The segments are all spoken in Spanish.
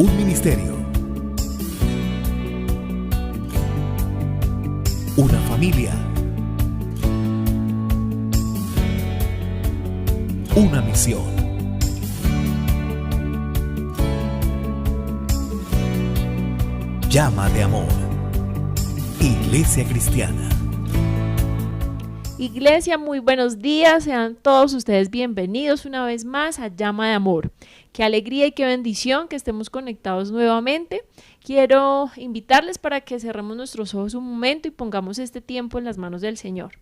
Un ministerio. Una familia. Una misión. Llama de amor. Iglesia Cristiana. Iglesia, muy buenos días, sean todos ustedes bienvenidos una vez más a Llama de Amor. Qué alegría y qué bendición que estemos conectados nuevamente. Quiero invitarles para que cerremos nuestros ojos un momento y pongamos este tiempo en las manos del Señor.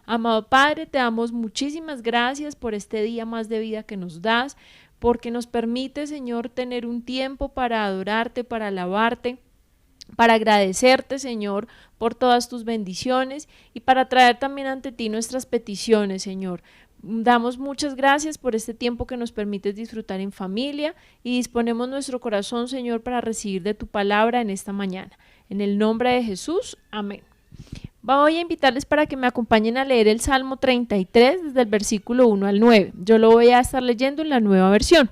Amado Padre, te damos muchísimas gracias por este día más de vida que nos das, porque nos permite, Señor, tener un tiempo para adorarte, para alabarte, para agradecerte, Señor, por todas tus bendiciones y para traer también ante ti nuestras peticiones, Señor. Damos muchas gracias por este tiempo que nos permites disfrutar en familia y disponemos nuestro corazón, Señor, para recibir de tu palabra en esta mañana. En el nombre de Jesús, amén. Voy a invitarles para que me acompañen a leer el Salmo 33 desde el versículo 1 al 9. Yo lo voy a estar leyendo en la nueva versión.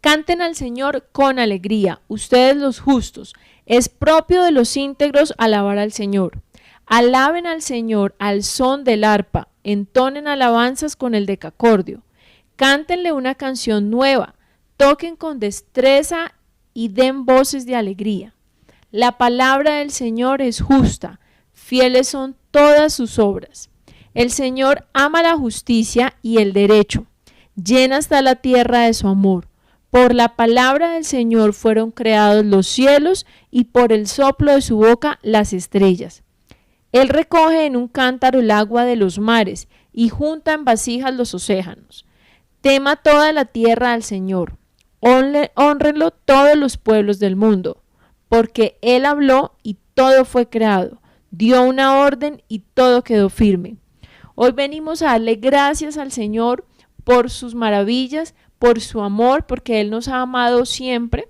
Canten al Señor con alegría, ustedes los justos. Es propio de los íntegros alabar al Señor. Alaben al Señor al son del arpa, entonen alabanzas con el decacordio. Cántenle una canción nueva, toquen con destreza y den voces de alegría. La palabra del Señor es justa, fieles son todas sus obras. El Señor ama la justicia y el derecho, llena está la tierra de su amor. Por la palabra del Señor fueron creados los cielos y por el soplo de su boca las estrellas. Él recoge en un cántaro el agua de los mares y junta en vasijas los océanos. Tema toda la tierra al Señor, hónrenlo todos los pueblos del mundo, porque Él habló y todo fue creado, dio una orden y todo quedó firme. Hoy venimos a darle gracias al Señor por sus maravillas, por su amor, porque Él nos ha amado siempre,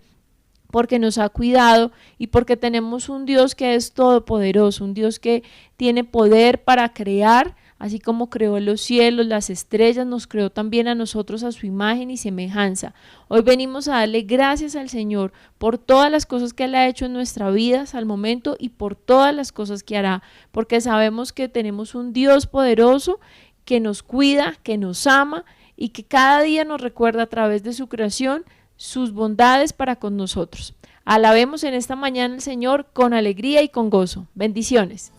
porque nos ha cuidado y porque tenemos un Dios que es todopoderoso, un Dios que tiene poder para crear, así como creó los cielos, las estrellas, nos creó también a nosotros a su imagen y semejanza. Hoy venimos a darle gracias al Señor por todas las cosas que Él ha hecho en nuestra vida hasta el momento y por todas las cosas que hará, porque sabemos que tenemos un Dios poderoso que nos cuida, que nos ama y que cada día nos recuerda a través de su creación sus bondades para con nosotros. Alabemos en esta mañana al Señor con alegría y con gozo. Bendiciones.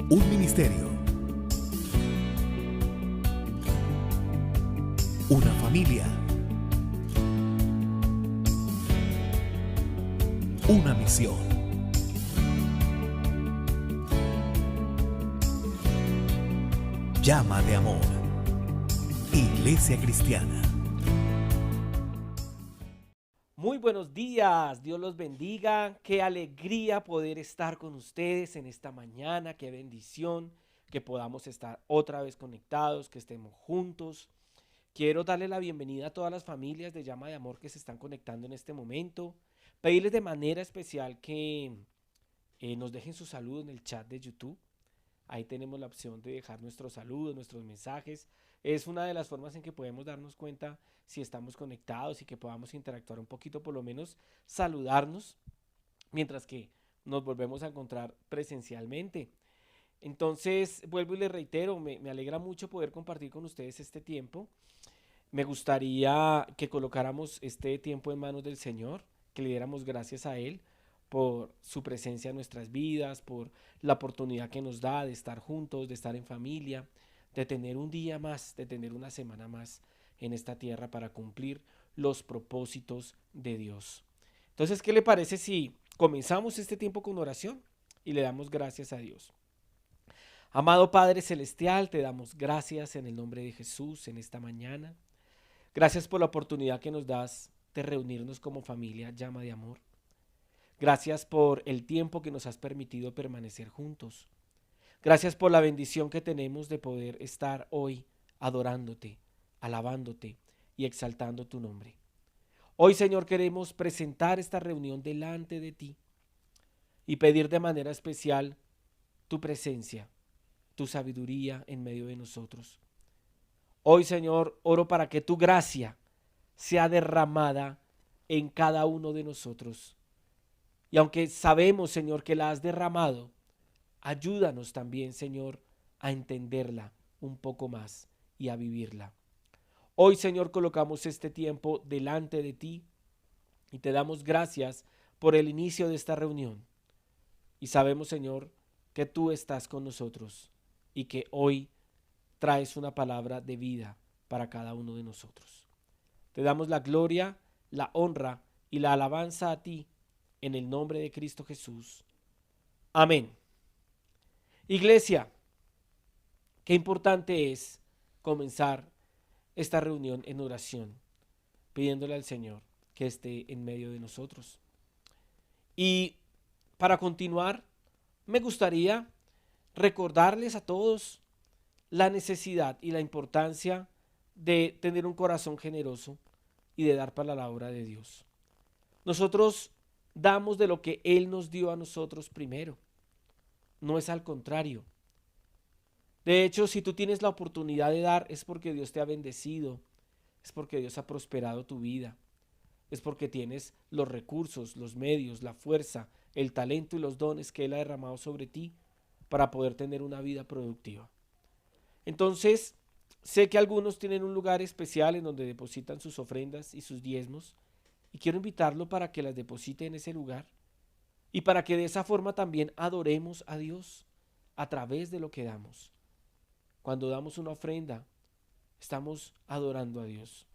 Un ministerio. Una familia. Una misión. Llama de amor. Iglesia Cristiana. Muy buenos días, Dios los bendiga, qué alegría poder estar con ustedes en esta mañana, qué bendición que podamos estar otra vez conectados, que estemos juntos. Quiero darle la bienvenida a todas las familias de Llama de Amor que se están conectando en este momento, pedirles de manera especial que nos dejen su saludo en el chat de YouTube. Ahí tenemos la opción de dejar nuestros saludos, nuestros mensajes. Es una de las formas en que podemos darnos cuenta si estamos conectados y que podamos interactuar un poquito, por lo menos saludarnos, mientras que nos volvemos a encontrar presencialmente. Entonces, vuelvo y les reitero, me alegra mucho poder compartir con ustedes este tiempo. Me gustaría que colocáramos este tiempo en manos del Señor, que le diéramos gracias a Él por su presencia en nuestras vidas, por la oportunidad que nos da de estar juntos, de estar en familia, de tener un día más, de tener una semana más en esta tierra para cumplir los propósitos de Dios. Entonces, ¿qué le parece si comenzamos este tiempo con oración y le damos gracias a Dios? Amado Padre Celestial, te damos gracias en el nombre de Jesús en esta mañana. Gracias por la oportunidad que nos das de reunirnos como familia Llama de Amor. Gracias por el tiempo que nos has permitido permanecer juntos. Gracias por la bendición que tenemos de poder estar hoy adorándote, alabándote y exaltando tu nombre. Hoy, Señor, queremos presentar esta reunión delante de ti y pedir de manera especial tu presencia, tu sabiduría en medio de nosotros. Hoy, Señor, oro para que tu gracia sea derramada en cada uno de nosotros. Y aunque sabemos, Señor, que la has derramado, ayúdanos también, Señor, a entenderla un poco más y a vivirla. Hoy, Señor, colocamos este tiempo delante de ti y te damos gracias por el inicio de esta reunión. Y sabemos, Señor, que tú estás con nosotros y que hoy traes una palabra de vida para cada uno de nosotros. Te damos la gloria, la honra y la alabanza a ti en el nombre de Cristo Jesús. Amén. Iglesia, qué importante es comenzar esta reunión en oración, pidiéndole al Señor que esté en medio de nosotros. Y para continuar, me gustaría recordarles a todos la necesidad y la importancia de tener un corazón generoso y de dar para la obra de Dios. Nosotros damos de lo que Él nos dio a nosotros primero, no es al contrario. De hecho, si tú tienes la oportunidad de dar, es porque Dios te ha bendecido, es porque Dios ha prosperado tu vida, es porque tienes los recursos, los medios, la fuerza, el talento y los dones que Él ha derramado sobre ti para poder tener una vida productiva. Entonces, sé que algunos tienen un lugar especial en donde depositan sus ofrendas y sus diezmos, y quiero invitarlo para que las deposite en ese lugar y para que de esa forma también adoremos a Dios a través de lo que damos. Cuando damos una ofrenda, estamos adorando a Dios.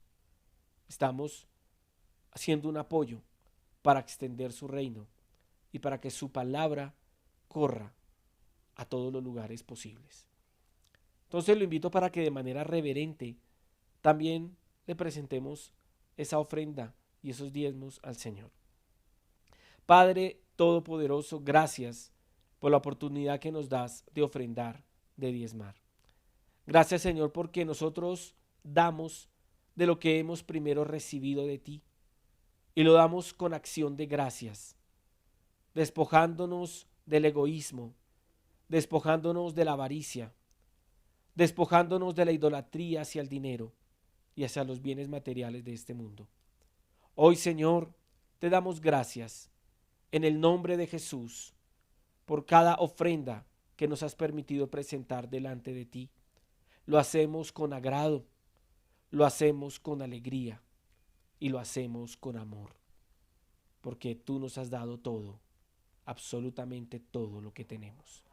Estamos haciendo un apoyo para extender su reino y para que su palabra corra a todos los lugares posibles. Entonces lo invito para que de manera reverente también le presentemos esa ofrenda y esos diezmos al Señor. Padre Todopoderoso, gracias por la oportunidad que nos das de ofrendar, de diezmar. Gracias, Señor, porque nosotros damos de lo que hemos primero recibido de ti y lo damos con acción de gracias, despojándonos del egoísmo, despojándonos de la avaricia, despojándonos de la idolatría hacia el dinero y hacia los bienes materiales de este mundo. Hoy, Señor, te damos gracias en el nombre de Jesús por cada ofrenda que nos has permitido presentar delante de ti. Lo hacemos con agrado, lo hacemos con alegría y lo hacemos con amor, porque tú nos has dado todo, absolutamente todo lo que tenemos.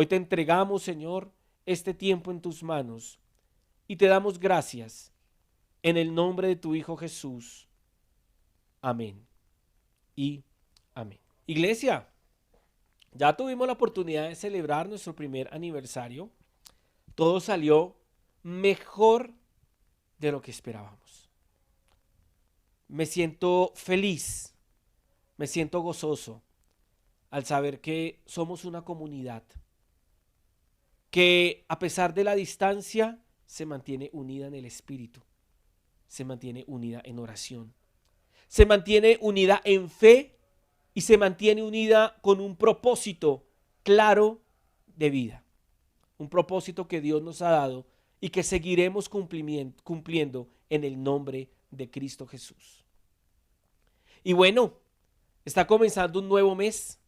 Hoy te entregamos, Señor, este tiempo en tus manos y te damos gracias en el nombre de tu Hijo Jesús. Amén y amén. Iglesia, ya tuvimos la oportunidad de celebrar nuestro primer aniversario. Todo salió mejor de lo que esperábamos. Me siento feliz, me siento gozoso al saber que somos una comunidad que a pesar de la distancia se mantiene unida en el espíritu, se mantiene unida en oración, se mantiene unida en fe y se mantiene unida con un propósito claro de vida, un propósito que Dios nos ha dado y que seguiremos cumpliendo en el nombre de Cristo Jesús. Y bueno, está comenzando un nuevo mes,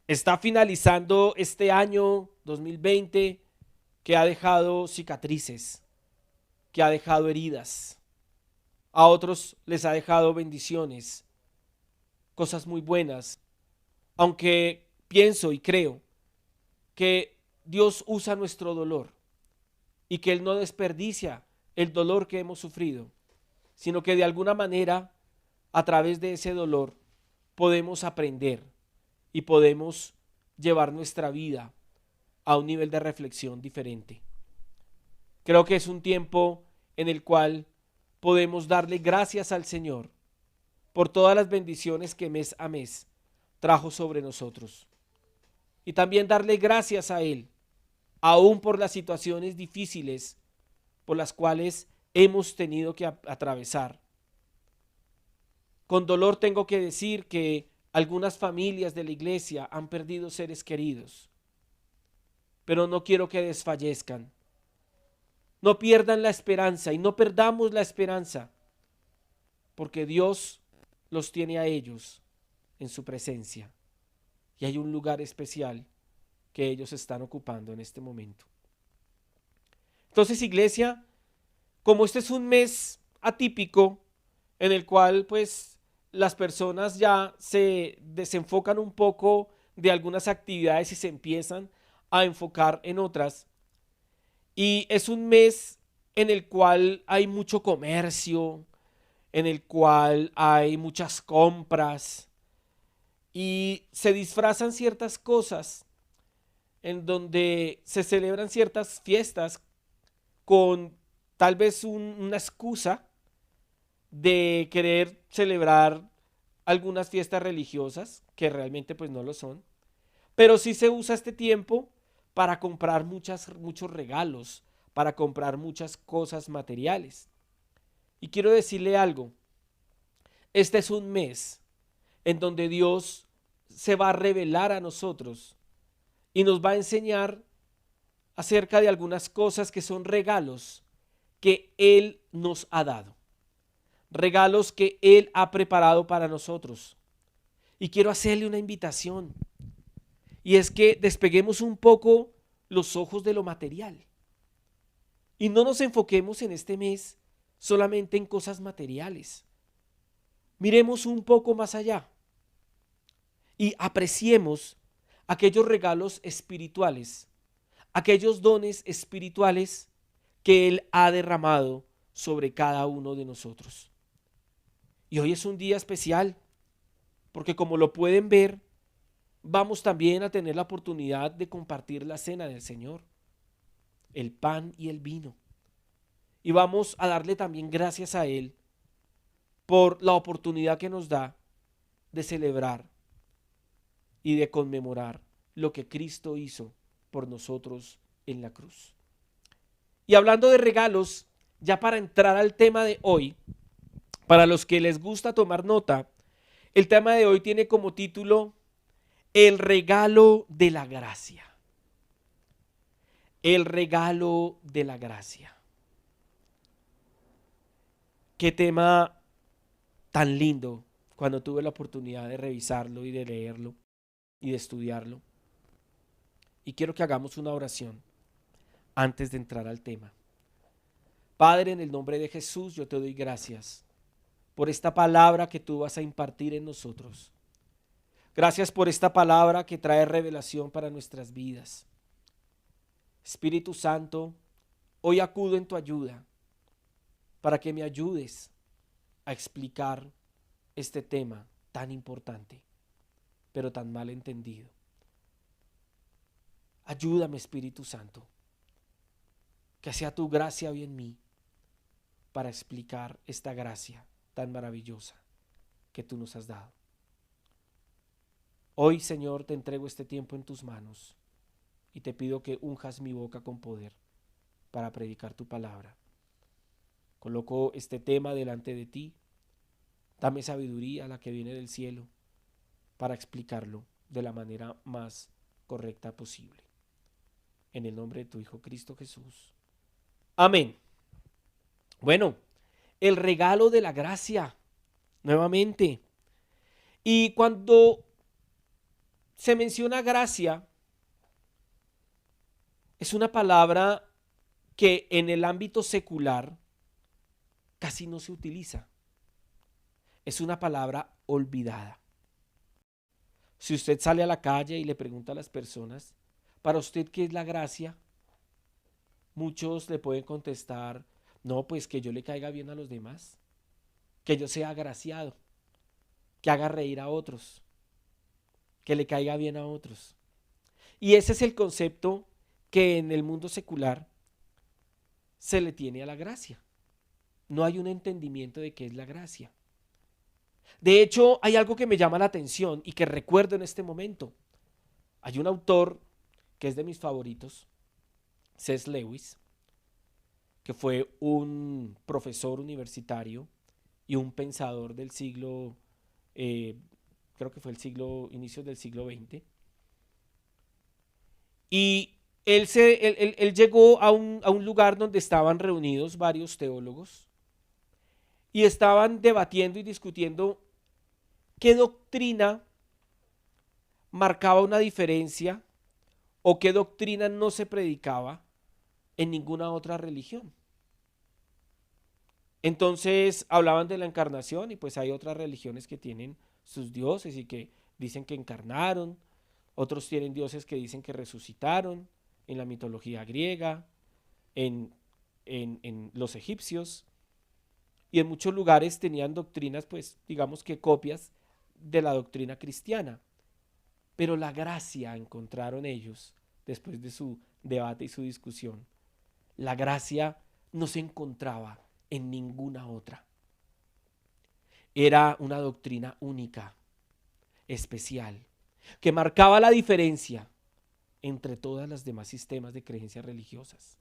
está finalizando este año 2020 que ha dejado cicatrices, que ha dejado heridas, a otros les ha dejado bendiciones, cosas muy buenas, aunque pienso y creo que Dios usa nuestro dolor y que Él no desperdicia el dolor que hemos sufrido, sino que de alguna manera a través de ese dolor podemos aprender y podemos llevar nuestra vida a un nivel de reflexión diferente. Creo que es un tiempo en el cual podemos darle gracias al Señor por todas las bendiciones que mes a mes trajo sobre nosotros. Y también darle gracias a Él, aún por las situaciones difíciles por las cuales hemos tenido que atravesar. Con dolor tengo que decir que algunas familias de la iglesia han perdido seres queridos, pero no quiero que desfallezcan. No pierdan la esperanza y no perdamos la esperanza, porque Dios los tiene a ellos en su presencia y hay un lugar especial que ellos están ocupando en este momento. Entonces, iglesia, como este es un mes atípico en el cual pues las personas ya se desenfocan un poco de algunas actividades y se empiezan a enfocar en otras, y es un mes en el cual hay mucho comercio, en el cual hay muchas compras y se disfrazan ciertas cosas en donde se celebran ciertas fiestas con tal vez una excusa de querer celebrar algunas fiestas religiosas que realmente pues no lo son, pero sí se usa este tiempo para comprar muchos regalos, para comprar muchas cosas materiales. Y quiero decirle algo, este es un mes en donde Dios se va a revelar a nosotros y nos va a enseñar acerca de algunas cosas que son regalos que Él nos ha dado, regalos que Él ha preparado para nosotros. Y quiero hacerle una invitación, y es que despeguemos un poco los ojos de lo material y no nos enfoquemos en este mes solamente en cosas materiales. Miremos un poco más allá y apreciemos aquellos regalos espirituales, aquellos dones espirituales que Él ha derramado sobre cada uno de nosotros. Y hoy es un día especial, porque como lo pueden ver, vamos también a tener la oportunidad de compartir la cena del Señor, el pan y el vino. Y vamos a darle también gracias a Él por la oportunidad que nos da de celebrar y de conmemorar lo que Cristo hizo por nosotros en la cruz. Y hablando de regalos, ya para entrar al tema de hoy, para los que les gusta tomar nota, el tema de hoy tiene como título El regalo de la gracia. El regalo de la gracia. Qué tema tan lindo cuando tuve la oportunidad de revisarlo y de leerlo y de estudiarlo. Y quiero que hagamos una oración antes de entrar al tema. Padre, en el nombre de Jesús, yo te doy gracias por esta palabra que tú vas a impartir en nosotros. Gracias por esta palabra que trae revelación para nuestras vidas. Espíritu Santo, hoy acudo en tu ayuda para que me ayudes a explicar este tema tan importante, pero tan mal entendido. Ayúdame, Espíritu Santo, que sea tu gracia hoy en mí para explicar esta gracia tan maravillosa que tú nos has dado. Hoy, Señor, te entrego este tiempo en tus manos y te pido que unjas mi boca con poder para predicar tu palabra. Coloco este tema delante de ti. Dame sabiduría, la que viene del cielo, para explicarlo de la manera más correcta posible. En el nombre de tu Hijo Cristo Jesús. Amén. Bueno, el regalo de la gracia, nuevamente. Y cuando se menciona gracia, es una palabra que en el ámbito secular casi no se utiliza. Es una palabra olvidada. Si usted sale a la calle y le pregunta a las personas, ¿para usted qué es la gracia? Muchos le pueden contestar, no, pues que yo le caiga bien a los demás, que yo sea agraciado, que haga reír a otros, que le caiga bien a otros. Y ese es el concepto que en el mundo secular se le tiene a la gracia. No hay un entendimiento de qué es la gracia. De hecho, hay algo que me llama la atención y que recuerdo en este momento. Hay un autor que es de mis favoritos, C.S. Lewis, que fue un profesor universitario y un pensador del siglo, creo que fue inicios del siglo XX. Y él llegó a un lugar donde estaban reunidos varios teólogos y estaban debatiendo y discutiendo qué doctrina marcaba una diferencia o qué doctrina no se predicaba en ninguna otra religión. Entonces hablaban de la encarnación y pues hay otras religiones que tienen sus dioses y que dicen que encarnaron, otros tienen dioses que dicen que resucitaron en la mitología griega, en los egipcios, y en muchos lugares tenían doctrinas, pues digamos que copias de la doctrina cristiana. Pero la gracia, encontraron ellos, después de su debate y su discusión, la gracia no se encontraba en ninguna otra. Era una doctrina única, especial, que marcaba la diferencia entre todas las demás sistemas de creencias religiosas.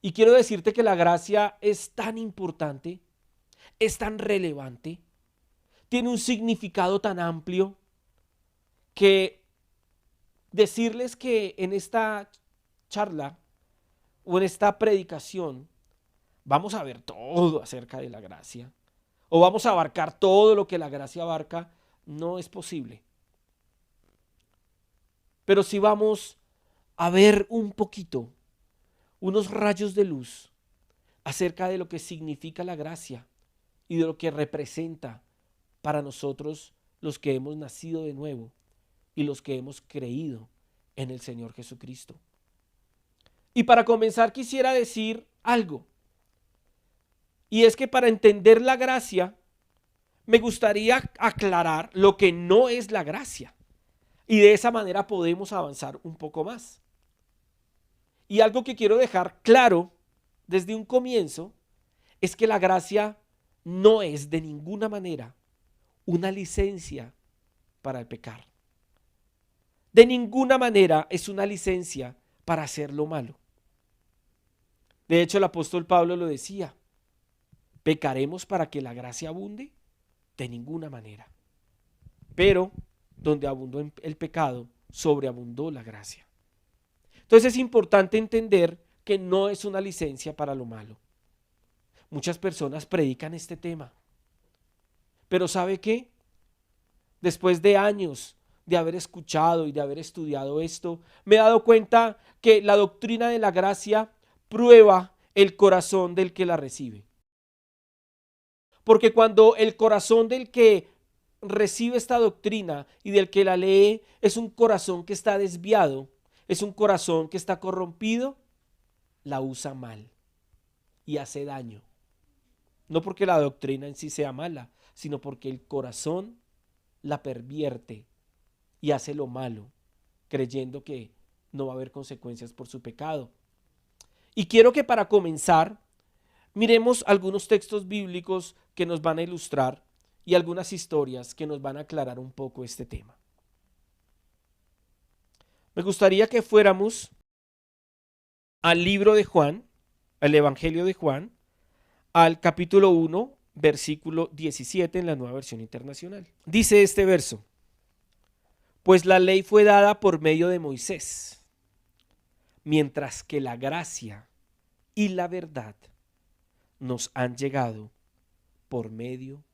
Y quiero decirte que la gracia es tan importante, es tan relevante, tiene un significado tan amplio, que decirles que en esta charla o en esta predicación vamos a ver todo acerca de la gracia o vamos a abarcar todo lo que la gracia abarca, no es posible. Pero sí vamos a ver un poquito, unos rayos de luz acerca de lo que significa la gracia y de lo que representa para nosotros los que hemos nacido de nuevo y los que hemos creído en el Señor Jesucristo. Y para comenzar quisiera decir algo, y es que para entender la gracia me gustaría aclarar lo que no es la gracia, y de esa manera podemos avanzar un poco más. Y algo que quiero dejar claro desde un comienzo es que la gracia no es de ninguna manera una licencia para el pecar. De ninguna manera es una licencia para hacer lo malo. De hecho, el apóstol Pablo lo decía, ¿pecaremos para que la gracia abunde? De ninguna manera. Pero donde abundó el pecado, sobreabundó la gracia. Entonces es importante entender que no es una licencia para lo malo. Muchas personas predican este tema. Pero ¿sabe qué? Después de años de haber escuchado y de haber estudiado esto, me he dado cuenta que la doctrina de la gracia prueba el corazón del que la recibe. Porque cuando el corazón del que recibe esta doctrina y del que la lee es un corazón que está desviado, es un corazón que está corrompido, la usa mal y hace daño. No porque la doctrina en sí sea mala, sino porque el corazón la pervierte y hace lo malo, creyendo que no va a haber consecuencias por su pecado. Y quiero que para comenzar miremos algunos textos bíblicos que nos van a ilustrar y algunas historias que nos van a aclarar un poco este tema. Me gustaría que fuéramos al libro de Juan, al Evangelio de Juan, al capítulo 1, versículo 17 en la Nueva Versión Internacional. Dice este verso: pues la ley fue dada por medio de Moisés, mientras que la gracia y la verdad nos han llegado por medio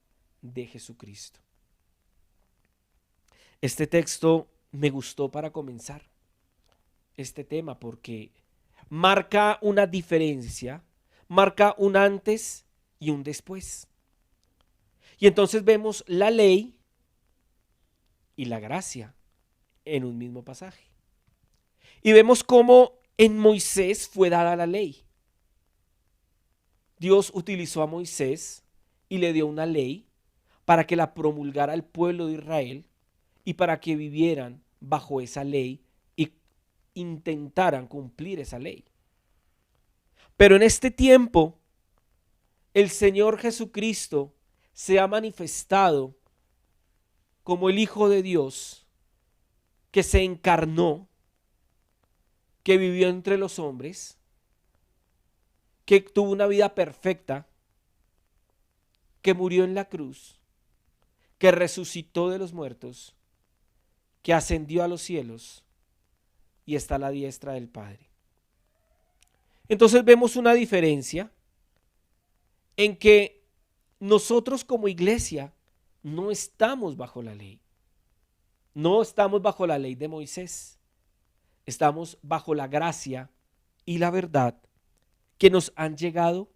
de Jesucristo. Este texto me gustó para comenzar este tema porque marca una diferencia, marca un antes y un después. Y entonces vemos la ley y la gracia en un mismo pasaje. Y vemos cómo en Moisés fue dada la ley. Dios utilizó a Moisés y le dio una ley para que la promulgara al pueblo de Israel y para que vivieran bajo esa ley y intentaran cumplir esa ley. Pero en este tiempo, el Señor Jesucristo se ha manifestado como el Hijo de Dios, que se encarnó, que vivió entre los hombres, que tuvo una vida perfecta, que murió en la cruz, que resucitó de los muertos, que ascendió a los cielos y está a la diestra del Padre. Entonces vemos una diferencia en que nosotros como iglesia no estamos bajo la ley. No estamos bajo la ley de Moisés. Estamos bajo la gracia y la verdad que nos han llegado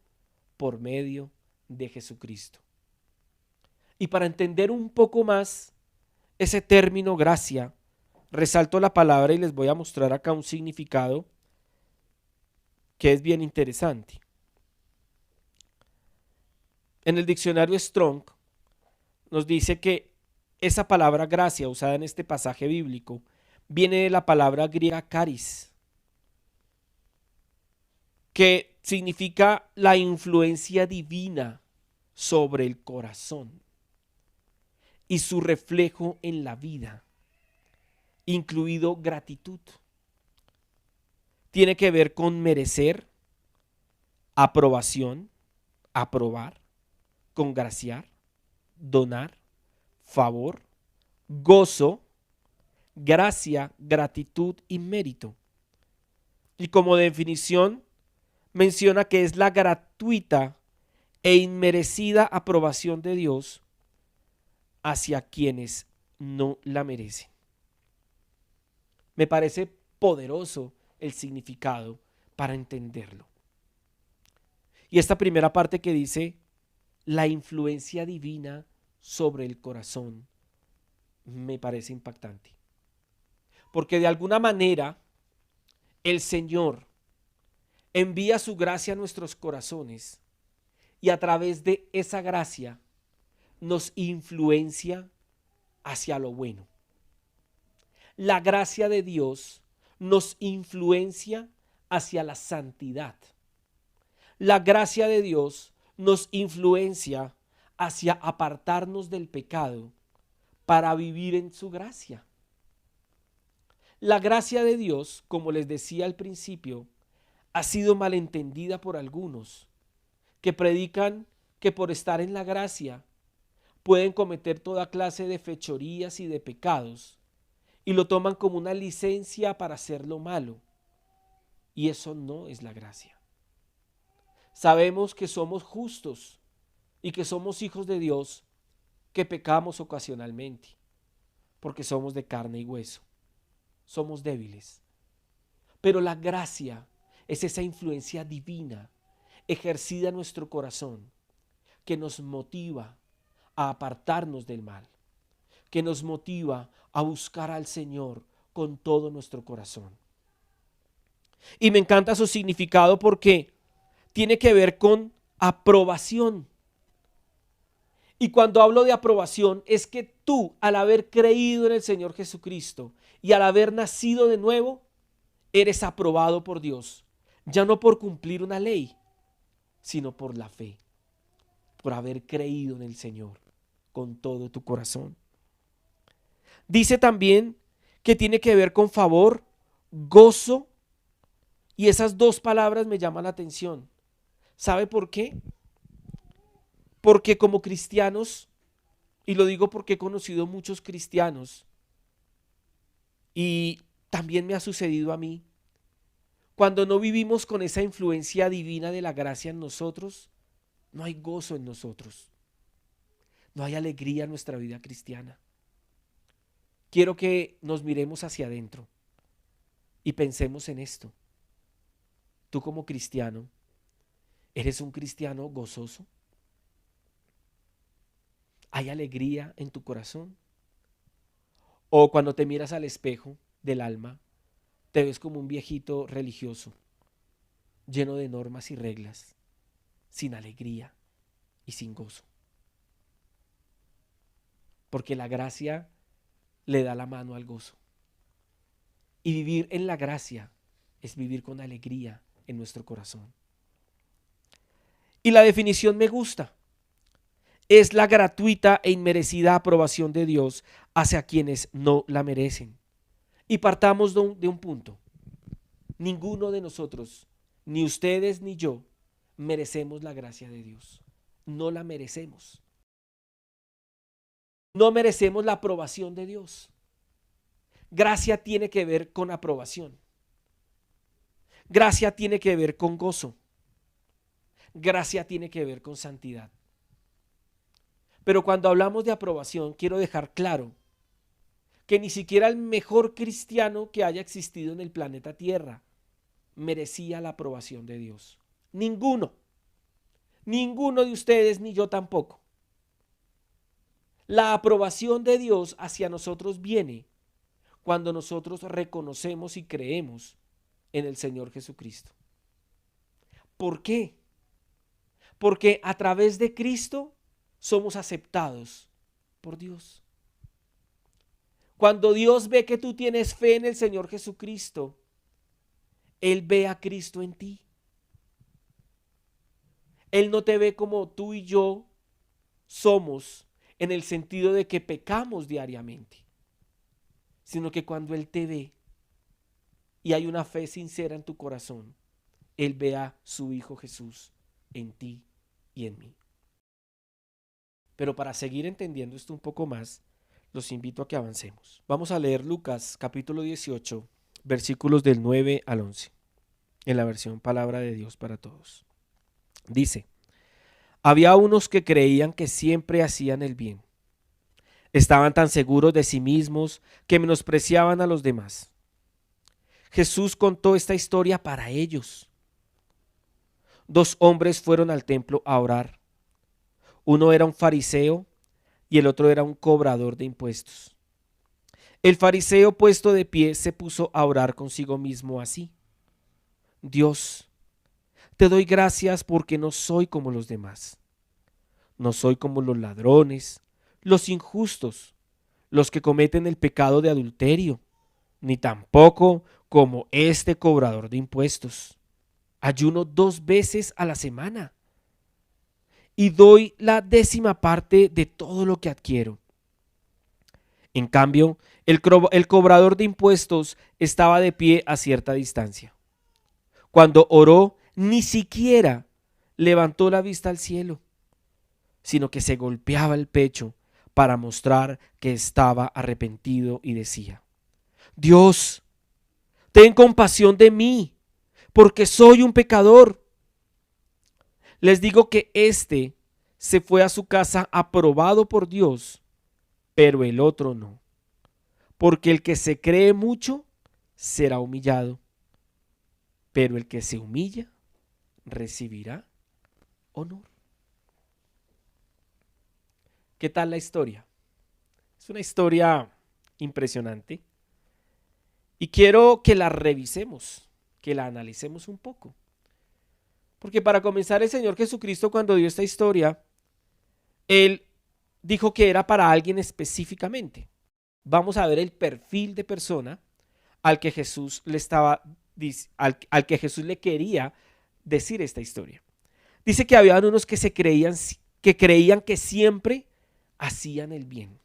por medio de Jesucristo. Y para entender un poco más ese término gracia, resalto la palabra y les voy a mostrar acá un significado que es bien interesante. En el diccionario Strong nos dice que esa palabra gracia usada en este pasaje bíblico viene de la palabra griega charis, que significa la influencia divina sobre el corazón y su reflejo en la vida, incluido gratitud. Tiene que ver con merecer, aprobación, aprobar, congraciar, donar, favor, gozo, gracia, gratitud y mérito. Y como definición menciona que es la gratuita e inmerecida aprobación de Dios hacia quienes no la merecen. Me parece poderoso el significado para entenderlo. Y esta primera parte que dice la influencia divina sobre el corazón me parece impactante. Porque de alguna manera el Señor envía su gracia a nuestros corazones y a través de esa gracia nos influencia hacia lo bueno. La gracia de Dios nos influencia hacia la santidad. La gracia de Dios nos influencia hacia apartarnos del pecado para vivir en su gracia. La gracia de Dios, como les decía al principio, ha sido malentendida por algunos que predican que por estar en la gracia pueden cometer toda clase de fechorías y de pecados y lo toman como una licencia para hacer lo malo. Y eso no es la gracia. Sabemos que somos justos y que somos hijos de Dios, que pecamos ocasionalmente, porque somos de carne y hueso, somos débiles. Pero la gracia es esa influencia divina ejercida en nuestro corazón que nos motiva a apartarnos del mal, que nos motiva a buscar al Señor con todo nuestro corazón. Y me encanta su significado porque tiene que ver con aprobación. Y cuando hablo de aprobación es que tú, al haber creído en el Señor Jesucristo y al haber nacido de nuevo, eres aprobado por Dios. Ya no por cumplir una ley, sino por la fe, por haber creído en el Señor con todo tu corazón. Dice también que tiene que ver con favor, gozo, y esas dos palabras me llaman la atención. ¿Sabe por qué? Porque como cristianos, y lo digo porque he conocido muchos cristianos, y también me ha sucedido a mí, cuando no vivimos con esa influencia divina de la gracia en nosotros, no hay gozo en nosotros, no hay alegría en nuestra vida cristiana. Quiero que nos miremos hacia adentro y pensemos en esto. Tú como cristiano, ¿eres un cristiano gozoso? ¿Hay alegría en tu corazón? O cuando te miras al espejo del alma, te ves como un viejito religioso, lleno de normas y reglas, sin alegría y sin gozo. Porque la gracia le da la mano al gozo. Y vivir en la gracia es vivir con alegría en nuestro corazón. Y la definición me gusta. Es la gratuita e inmerecida aprobación de Dios hacia quienes no la merecen. Y partamos de un punto. Ninguno de nosotros, ni ustedes ni yo, merecemos la gracia de Dios. No la merecemos. No merecemos la aprobación de Dios. Gracia tiene que ver con aprobación. Gracia tiene que ver con gozo. Gracia tiene que ver con santidad. Pero cuando hablamos de aprobación, quiero dejar claro que ni siquiera el mejor cristiano que haya existido en el planeta Tierra merecía la aprobación de Dios. Ninguno. Ninguno de ustedes ni yo tampoco. La aprobación de Dios hacia nosotros viene cuando nosotros reconocemos y creemos en el Señor Jesucristo. ¿Por qué? Porque a través de Cristo somos aceptados por Dios. Cuando Dios ve que tú tienes fe en el Señor Jesucristo, Él ve a Cristo en ti. Él no te ve como tú y yo somos, en el sentido de que pecamos diariamente, sino que cuando Él te ve y hay una fe sincera en tu corazón, Él ve a su Hijo Jesús en ti y en mí. Pero para seguir entendiendo esto un poco más, los invito a que avancemos. Vamos a leer Lucas capítulo 18, versículos del 9 al 11, en la versión Palabra de Dios para Todos. Dice: había unos que creían que siempre hacían el bien. Estaban tan seguros de sí mismos que menospreciaban a los demás. Jesús contó esta historia para ellos. 2 hombres fueron al templo a orar. Uno era un fariseo y el otro era un cobrador de impuestos. El fariseo, puesto de pie, se puso a orar consigo mismo así: Dios, te doy gracias porque no soy como los demás. No soy como los ladrones, los injustos, los que cometen el pecado de adulterio, ni tampoco como este cobrador de impuestos. Ayuno 2 veces a la semana y doy la 10ª parte de todo lo que adquiero. En cambio, el cobrador de impuestos estaba de pie a cierta distancia. Cuando oró, ni siquiera levantó la vista al cielo, sino que se golpeaba el pecho para mostrar que estaba arrepentido y decía: Dios, ten compasión de mí, porque soy un pecador. Les digo que éste se fue a su casa aprobado por Dios, pero el otro no. Porque el que se cree mucho será humillado, pero el que se humilla recibirá honor. ¿Qué tal la historia? Es una historia impresionante y quiero que la revisemos, que la analicemos un poco. Porque para comenzar, el Señor Jesucristo, cuando dio esta historia, Él dijo que era para alguien específicamente. Vamos a ver el perfil de persona al que Jesús al que Jesús le quería decir esta historia. Dice que había unos que creían que siempre hacían el bien.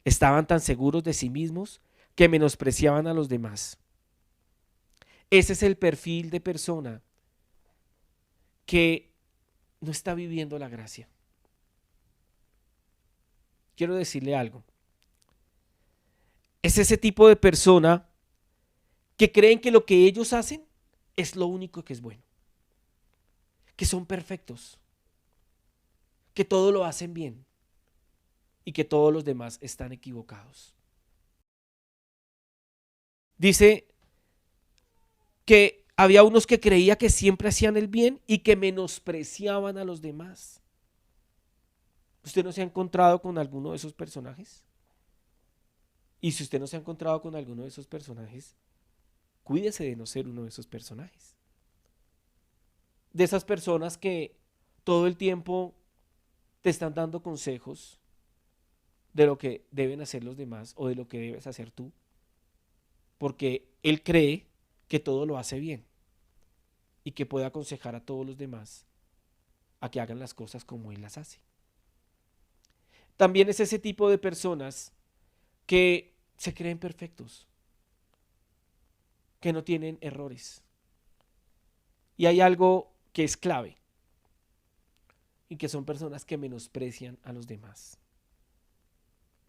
Estaban tan seguros de sí mismos que menospreciaban a los demás. Ese es el perfil de persona que no está viviendo la gracia. Quiero decirle algo. Es ese tipo de persona que creen que lo que ellos hacen es lo único que es bueno, que son perfectos, que todo lo hacen bien y que todos los demás están equivocados. Dice que había unos que creían que siempre hacían el bien y que menospreciaban a los demás. ¿Usted no se ha encontrado con alguno de esos personajes? Y si usted no se ha encontrado con alguno de esos personajes, cuídese de no ser uno de esos personajes. De esas personas que todo el tiempo te están dando consejos de lo que deben hacer los demás o de lo que debes hacer tú, porque él cree que todo lo hace bien y que puede aconsejar a todos los demás a que hagan las cosas como él las hace. También es ese tipo de personas que se creen perfectos, que no tienen errores. Y hay algo que es clave, y que son personas que menosprecian a los demás.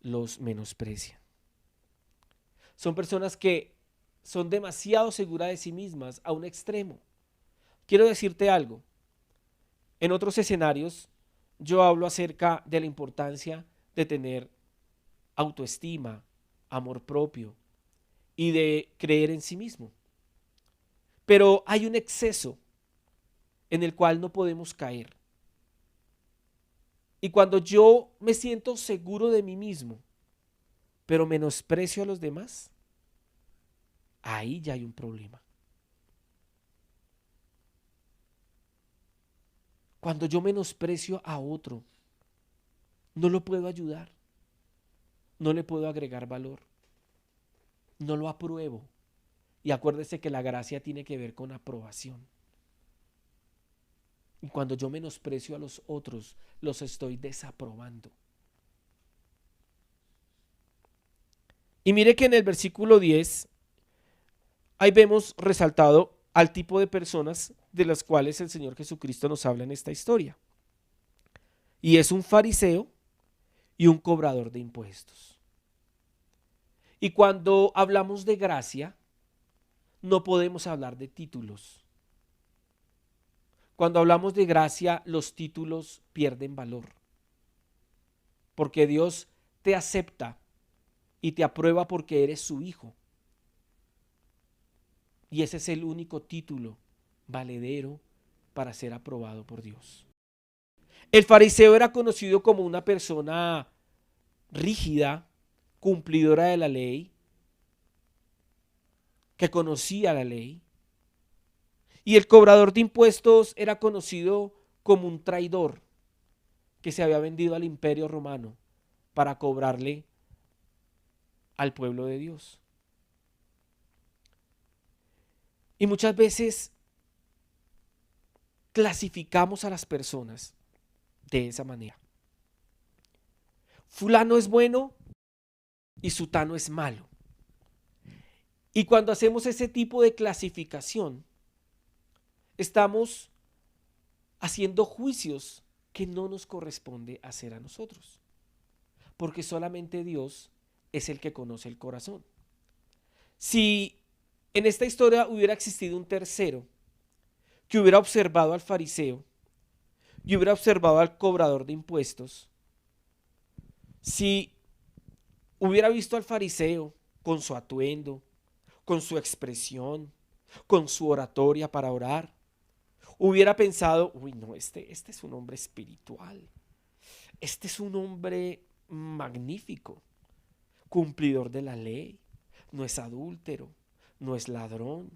Los menosprecian. Son personas que son demasiado seguras de sí mismas a un extremo. Quiero decirte algo. En otros escenarios, yo hablo acerca de la importancia de tener autoestima, amor propio y de creer en sí mismo. Pero hay un exceso en el cual no podemos caer. Y cuando yo me siento seguro de mí mismo, pero menosprecio a los demás, ahí ya hay un problema. Cuando yo menosprecio a otro, no lo puedo ayudar, no le puedo agregar valor, no lo apruebo. Y acuérdese que la gracia tiene que ver con aprobación. Y cuando yo menosprecio a los otros, los estoy desaprobando. Y mire que en el versículo 10, ahí vemos resaltado al tipo de personas de las cuales el Señor Jesucristo nos habla en esta historia. Y es un fariseo y un cobrador de impuestos. Y cuando hablamos de gracia, no podemos hablar de títulos. Cuando hablamos de gracia, los títulos pierden valor. Porque Dios te acepta y te aprueba porque eres su hijo. Y ese es el único título valedero para ser aprobado por Dios. El fariseo era conocido como una persona rígida, cumplidora de la ley, que conocía la ley. Y el cobrador de impuestos era conocido como un traidor que se había vendido al imperio romano para cobrarle al pueblo de Dios. Y muchas veces clasificamos a las personas de esa manera. Fulano es bueno y sutano es malo. Y cuando hacemos ese tipo de clasificación, estamos haciendo juicios que no nos corresponde hacer a nosotros. Porque solamente Dios es el que conoce el corazón. Si en esta historia hubiera existido un tercero que hubiera observado al fariseo y hubiera observado al cobrador de impuestos, si hubiera visto al fariseo con su atuendo, con su expresión, con su oratoria para orar, hubiera pensado, uy no, este es un hombre espiritual, este es un hombre magnífico, cumplidor de la ley, no es adúltero, no es ladrón,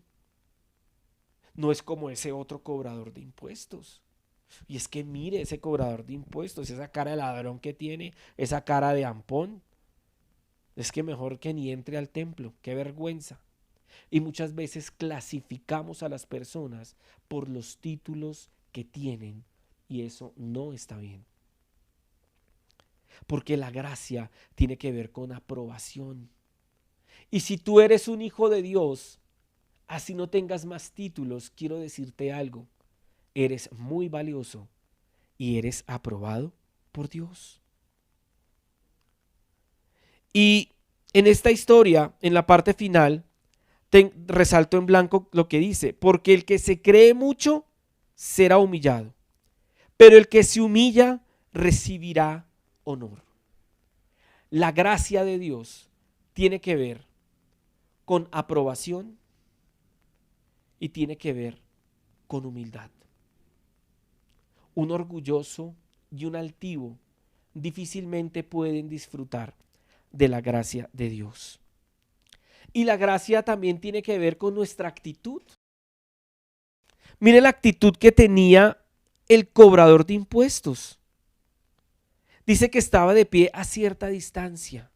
no es como ese otro cobrador de impuestos. Y es que mire ese cobrador de impuestos, esa cara de ladrón que tiene, esa cara de ampón. Es que mejor que ni entre al templo, qué vergüenza. Y muchas veces clasificamos a las personas por los títulos que tienen y eso no está bien. Porque la gracia tiene que ver con aprobación. Y si tú eres un hijo de Dios, así no tengas más títulos, quiero decirte algo. Eres muy valioso y eres aprobado por Dios. Y en esta historia, en la parte final, resalto en blanco lo que dice, porque el que se cree mucho será humillado, pero el que se humilla recibirá honor. La gracia de Dios tiene que ver con aprobación y tiene que ver con humildad. Un orgulloso y un altivo difícilmente pueden disfrutar de la gracia de Dios. Y la gracia también tiene que ver con nuestra actitud. Mire la actitud que tenía el cobrador de impuestos. Dice que estaba de pie a cierta distancia,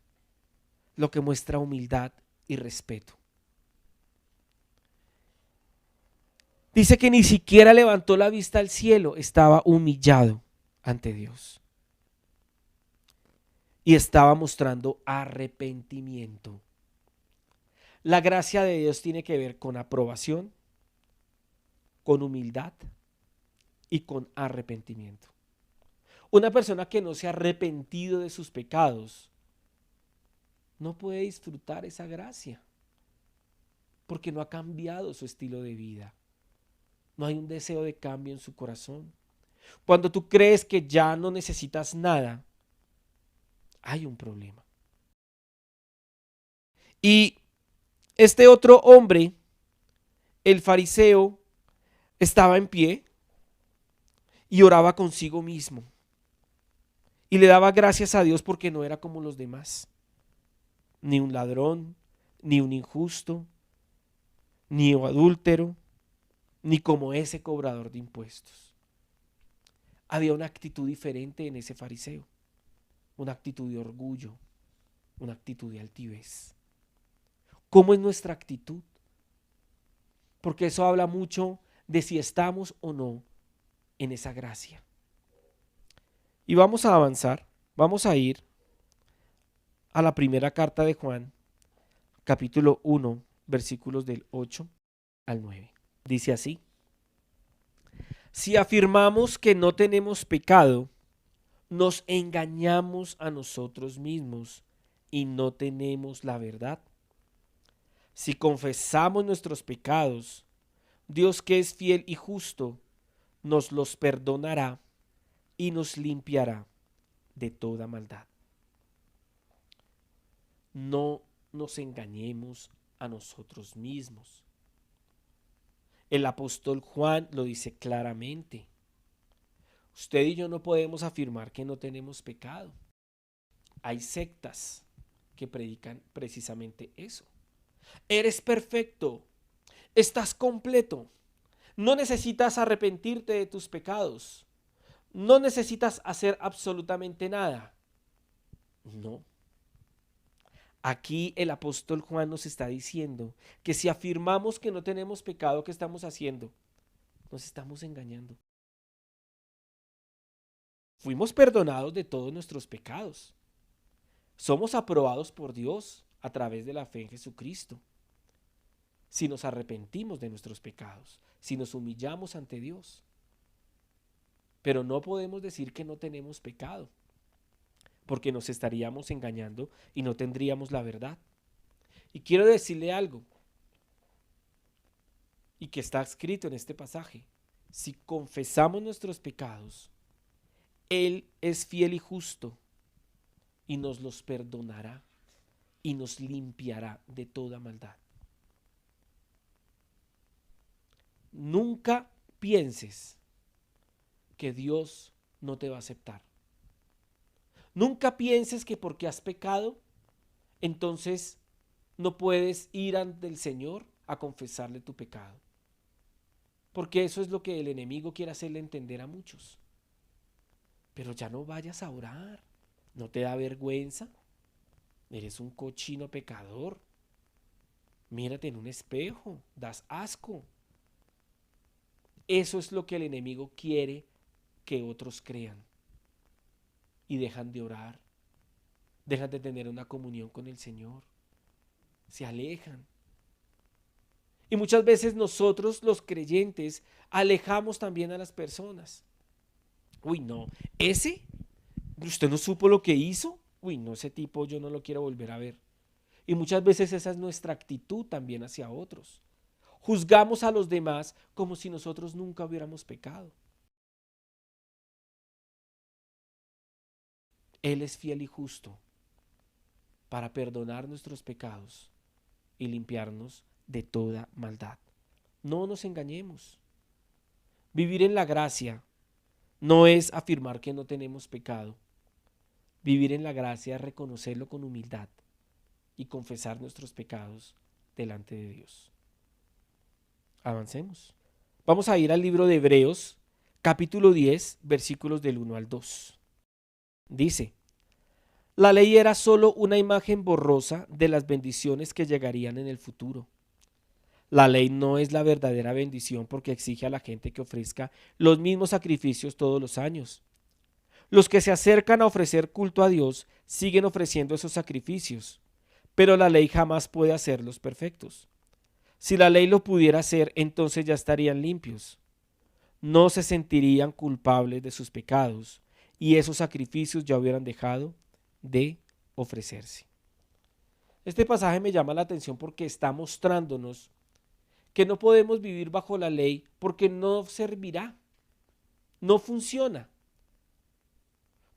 lo que muestra humildad y respeto. Dice que ni siquiera levantó la vista al cielo, estaba humillado ante Dios. Y estaba mostrando arrepentimiento. La gracia de Dios tiene que ver con aprobación, con humildad y con arrepentimiento. Una persona que no se ha arrepentido de sus pecados no puede disfrutar esa gracia porque no ha cambiado su estilo de vida. No hay un deseo de cambio en su corazón. Cuando tú crees que ya no necesitas nada, hay un problema. Y este otro hombre, el fariseo, estaba en pie y oraba consigo mismo. Y le daba gracias a Dios porque no era como los demás. Ni un ladrón, ni un injusto, ni un adúltero, ni como ese cobrador de impuestos. Había una actitud diferente en ese fariseo. Una actitud de orgullo, una actitud de altivez. ¿Cómo es nuestra actitud? Porque eso habla mucho de si estamos o no en esa gracia. Y vamos a avanzar, vamos a ir a la primera carta de Juan, capítulo 1, versículos del 8 al 9. Dice así: si afirmamos que no tenemos pecado, nos engañamos a nosotros mismos y no tenemos la verdad. Si confesamos nuestros pecados, Dios, que es fiel y justo, nos los perdonará y nos limpiará de toda maldad. No nos engañemos a nosotros mismos. El apóstol Juan lo dice claramente. Usted y yo no podemos afirmar que no tenemos pecado. Hay sectas que predican precisamente eso. Eres perfecto, estás completo, no necesitas arrepentirte de tus pecados, no necesitas hacer absolutamente nada. No. Aquí el apóstol Juan nos está diciendo que si afirmamos que no tenemos pecado, ¿qué estamos haciendo? Nos estamos engañando. Fuimos perdonados de todos nuestros pecados. Somos aprobados por Dios a través de la fe en Jesucristo. Si nos arrepentimos de nuestros pecados, si nos humillamos ante Dios. Pero no podemos decir que no tenemos pecado, porque nos estaríamos engañando y no tendríamos la verdad. Y quiero decirle algo, y que está escrito en este pasaje: si confesamos nuestros pecados, Él es fiel y justo y nos los perdonará y nos limpiará de toda maldad. Nunca pienses que Dios no te va a aceptar. Nunca pienses que porque has pecado, entonces no puedes ir ante el Señor a confesarle tu pecado. Porque eso es lo que el enemigo quiere hacerle entender a muchos. Pero ya no vayas a orar. ¿No te da vergüenza? Eres un cochino pecador. Mírate en un espejo, das asco. Eso es lo que el enemigo quiere que otros crean. Y dejan de orar, dejan de tener una comunión con el Señor, se alejan. Y muchas veces nosotros los creyentes alejamos también a las personas. Uy, no, ¿usted no supo lo que hizo? Uy, no, ese tipo yo no lo quiero volver a ver. Y muchas veces esa es nuestra actitud también hacia otros. Juzgamos a los demás como si nosotros nunca hubiéramos pecado. Él es fiel y justo para perdonar nuestros pecados y limpiarnos de toda maldad. No nos engañemos. Vivir en la gracia no es afirmar que no tenemos pecado. Vivir en la gracia es reconocerlo con humildad y confesar nuestros pecados delante de Dios. Avancemos. Vamos a ir al libro de Hebreos, capítulo 10, versículos del 1 al 2. Dice: la ley era solo una imagen borrosa de las bendiciones que llegarían en el futuro. La ley no es la verdadera bendición porque exige a la gente que ofrezca los mismos sacrificios todos los años. Los que se acercan a ofrecer culto a Dios siguen ofreciendo esos sacrificios, pero la ley jamás puede hacerlos perfectos. Si la ley lo pudiera hacer, entonces ya estarían limpios. No se sentirían culpables de sus pecados y esos sacrificios ya hubieran dejado de ofrecerse. Este pasaje me llama la atención porque está mostrándonos que no podemos vivir bajo la ley porque no servirá, no funciona.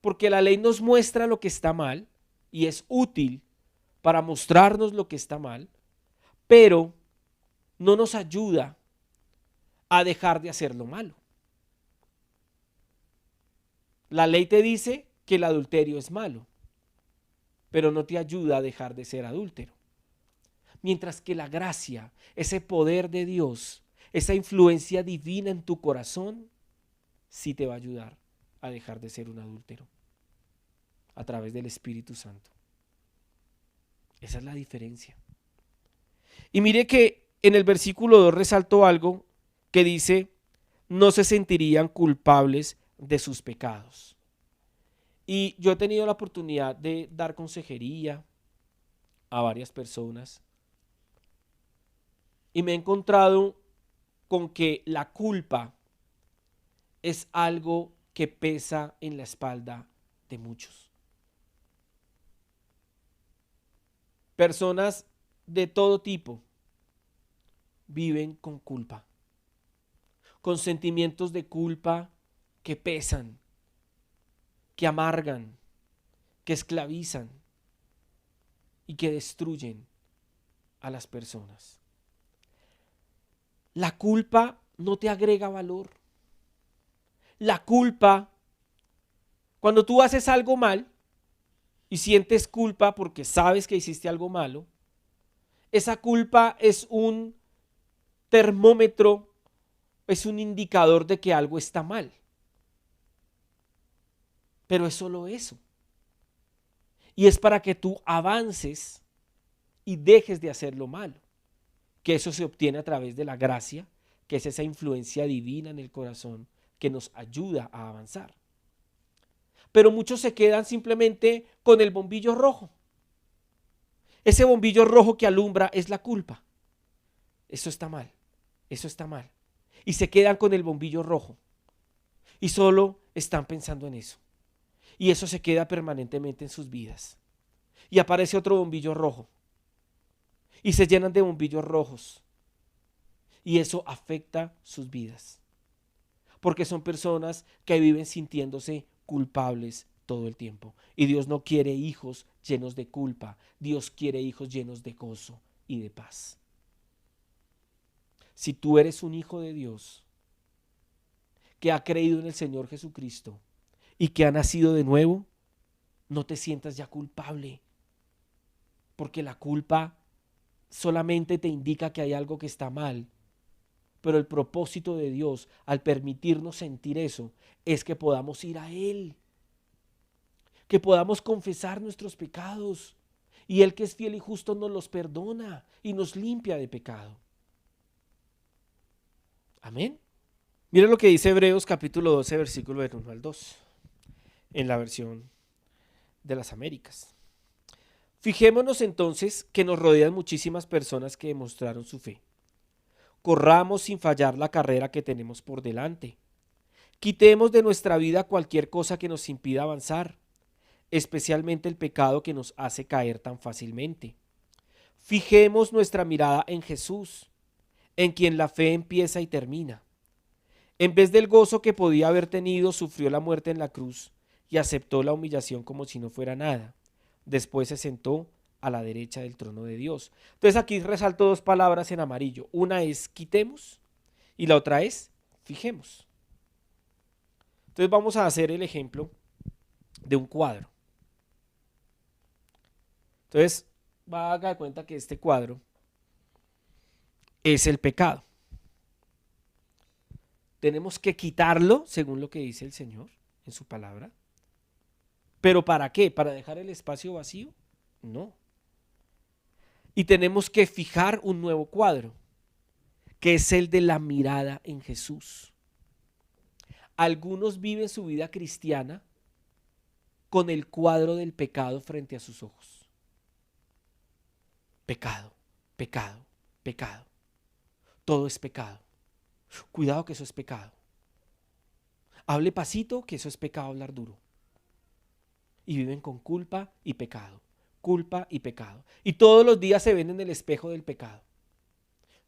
Porque la ley nos muestra lo que está mal y es útil para mostrarnos lo que está mal, pero no nos ayuda a dejar de hacer lo malo. La ley te dice que el adulterio es malo, pero no te ayuda a dejar de ser adúltero. Mientras que la gracia, ese poder de Dios, esa influencia divina en tu corazón, sí te va a ayudar a dejar de ser un adúltero a través del Espíritu Santo. Esa es la diferencia. Y mire que en el versículo 2 resaltó algo que dice: no se sentirían culpables de sus pecados. Y yo he tenido la oportunidad de dar consejería a varias personas y me he encontrado con que la culpa es algo que pesa en la espalda de muchos. Personas de todo tipo viven con culpa, con sentimientos de culpa que pesan, que amargan, que esclavizan y que destruyen a las personas. La culpa no te agrega valor. La culpa, cuando tú haces algo mal y sientes culpa porque sabes que hiciste algo malo, esa culpa es un termómetro, es un indicador de que algo está mal. Pero es solo eso. Y es para que tú avances y dejes de hacer lo malo. Que eso se obtiene a través de la gracia, que es esa influencia divina en el corazón que nos ayuda a avanzar. Pero muchos se quedan simplemente con el bombillo rojo. Ese bombillo rojo que alumbra es la culpa. Eso está mal, eso está mal. Y se quedan con el bombillo rojo. Y solo están pensando en eso. Y eso se queda permanentemente en sus vidas. Y aparece otro bombillo rojo. Y se llenan de bombillos rojos. Y eso afecta sus vidas. Porque son personas que viven sintiéndose culpables todo el tiempo. Y Dios no quiere hijos llenos de culpa. Dios quiere hijos llenos de gozo y de paz. Si tú eres un hijo de Dios que ha creído en el Señor Jesucristo y que ha nacido de nuevo, no te sientas ya culpable. Porque la culpa solamente te indica que hay algo que está mal. Pero el propósito de Dios, al permitirnos sentir eso, es que podamos ir a Él, que podamos confesar nuestros pecados, y Él, que es fiel y justo, nos los perdona y nos limpia de pecado. Amén. Mira lo que dice Hebreos capítulo 12, versículo del 1 al 2, en la versión de las Américas. Fijémonos entonces que nos rodean muchísimas personas que demostraron su fe. Corramos sin fallar la carrera que tenemos por delante. Quitemos de nuestra vida cualquier cosa que nos impida avanzar, especialmente el pecado que nos hace caer tan fácilmente. Fijemos nuestra mirada en Jesús, en quien la fe empieza y termina. En vez del gozo que podía haber tenido, sufrió la muerte en la cruz y aceptó la humillación como si no fuera nada. Después se sentó a la derecha del trono de Dios. Entonces aquí resalto dos palabras en amarillo. Una es quitemos y la otra es fijemos. Entonces vamos a hacer el ejemplo de un cuadro. Entonces va a dar cuenta que este cuadro es el pecado. Tenemos que quitarlo según lo que dice el Señor en su palabra. ¿Pero para qué? ¿Para dejar el espacio vacío? No. Y tenemos que fijar un nuevo cuadro, que es el de la mirada en Jesús. Algunos viven su vida cristiana con el cuadro del pecado frente a sus ojos. Pecado, pecado, pecado. Todo es pecado. Cuidado que eso es pecado. Hable pasito que eso es pecado hablar duro. Y viven con culpa y pecado. Culpa y pecado. Y todos los días se ven en el espejo del pecado.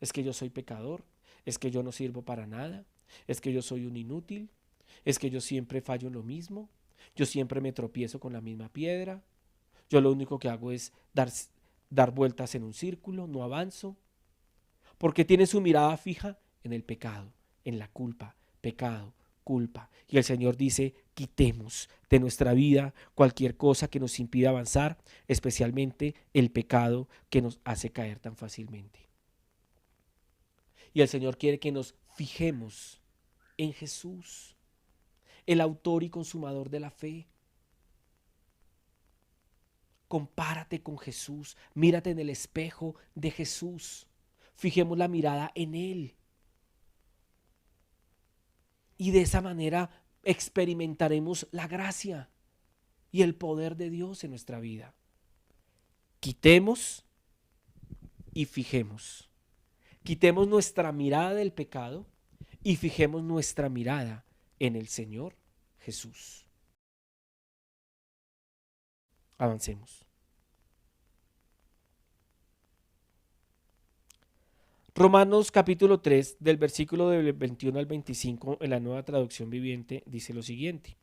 Es que yo soy pecador. Es que yo no sirvo para nada. Es que yo soy un inútil. Es que yo siempre fallo en lo mismo. Yo siempre me tropiezo con la misma piedra. Yo lo único que hago es dar vueltas en un círculo, no avanzo. Porque tiene su mirada fija en el pecado, en la culpa, pecado, culpa. Y el Señor dice, quitemos de nuestra vida cualquier cosa que nos impida avanzar, especialmente el pecado que nos hace caer tan fácilmente. Y el Señor quiere que nos fijemos en Jesús, el autor y consumador de la fe. Compárate con Jesús, mírate en el espejo de Jesús, fijemos la mirada en Él. Y de esa manera experimentaremos la gracia y el poder de Dios en nuestra vida. Quitemos y fijemos. Quitemos nuestra mirada del pecado y fijemos nuestra mirada en el Señor Jesús. Avancemos. Romanos capítulo 3, del versículo del 21 al 25, en la Nueva Traducción Viviente, dice lo siguiente.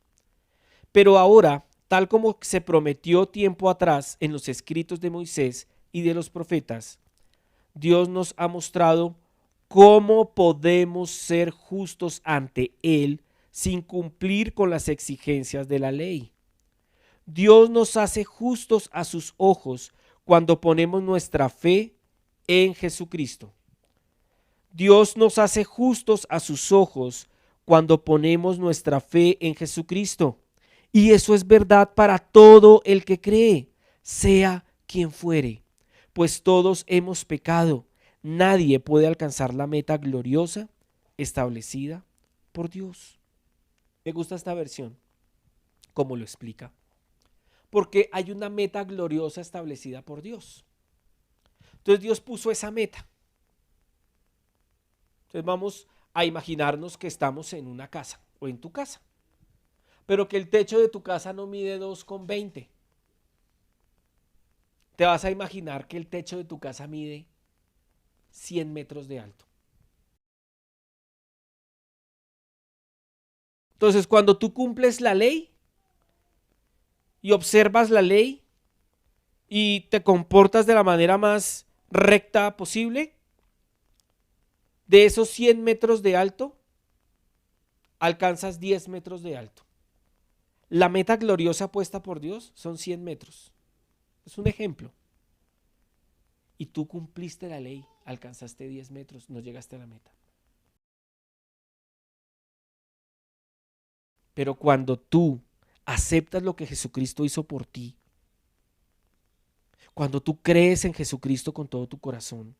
Pero ahora, tal como se prometió tiempo atrás en los escritos de Moisés y de los profetas, Dios nos ha mostrado cómo podemos ser justos ante Él sin cumplir con las exigencias de la ley. Dios nos hace justos a sus ojos cuando ponemos nuestra fe en Jesucristo. Dios nos hace justos a sus ojos cuando ponemos nuestra fe en Jesucristo. Y eso es verdad para todo el que cree, sea quien fuere, pues todos hemos pecado. Nadie puede alcanzar la meta gloriosa establecida por Dios. Me gusta esta versión, como lo explica, porque hay una meta gloriosa establecida por Dios. Entonces Dios puso esa meta. Entonces vamos a imaginarnos que estamos en una casa o en tu casa, pero que el techo de tu casa no mide 2,20. Te vas a imaginar que el techo de tu casa mide 100 metros de alto. Entonces, cuando tú cumples la ley y observas la ley y te comportas de la manera más recta posible, de esos 100 metros de alto, alcanzas 10 metros de alto. La meta gloriosa puesta por Dios son 100 metros. Es un ejemplo. y tú cumpliste la ley, alcanzaste 10 metros, no llegaste a la meta. Pero cuando tú aceptas lo que Jesucristo hizo por ti, cuando tú crees en Jesucristo con todo tu corazón,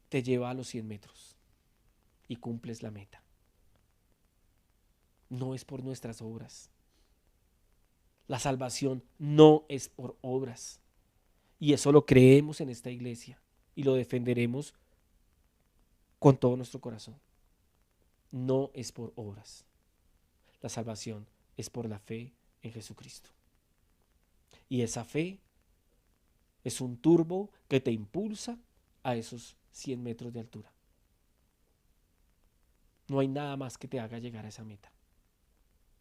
te lleva a los 100 metros y cumples la meta. No es por nuestras obras. La salvación no es por obras. Y eso lo creemos en esta iglesia y lo defenderemos con todo nuestro corazón. No es por obras. La salvación es por la fe en Jesucristo. Y esa fe es un turbo que te impulsa a esos 100 metros de altura. No hay nada más que te haga llegar a esa meta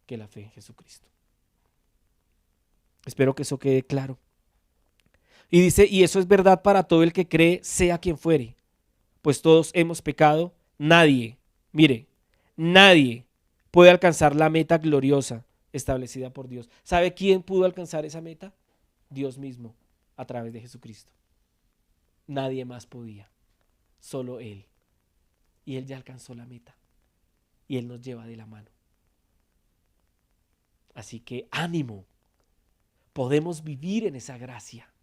que la fe en Jesucristo. Espero que eso quede claro. Y dice, y eso es verdad para todo el que cree, sea quien fuere, pues todos hemos pecado. Nadie puede alcanzar la meta gloriosa establecida por Dios. ¿Sabe quién pudo alcanzar esa meta? Dios mismo, a través de Jesucristo. Nadie más podía, solo Él. Y Él ya alcanzó la meta. Y Él nos lleva de la mano. Así que ánimo, podemos vivir en esa gracia.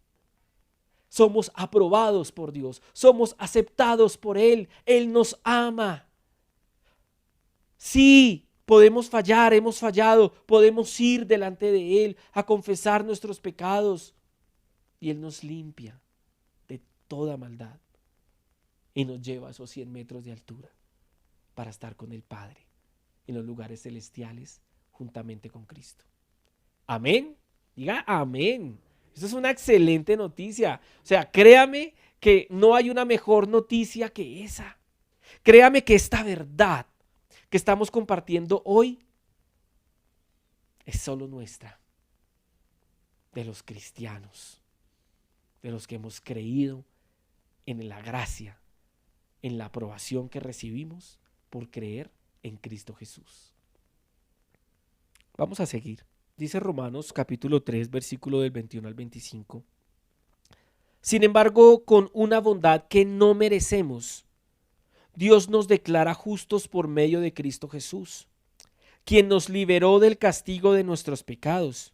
Somos aprobados por Dios, somos aceptados por Él, Él nos ama. Sí, podemos fallar, hemos fallado, podemos ir delante de Él a confesar nuestros pecados y Él nos limpia de toda maldad y nos lleva a esos 100 metros de altura para estar con el Padre en los lugares celestiales juntamente con Cristo. Amén. Diga amén. Eso es una excelente noticia. O sea, créame que no hay una mejor noticia que esa. Créame que esta verdad que estamos compartiendo hoy es solo nuestra, de los cristianos, de los que hemos creído en la gracia, en la aprobación que recibimos por creer en Cristo Jesús. Vamos a seguir. Dice Romanos capítulo 3, versículo del 21 al 25. Sin embargo, con una bondad que no merecemos, Dios nos declara justos por medio de Cristo Jesús, quien nos liberó del castigo de nuestros pecados,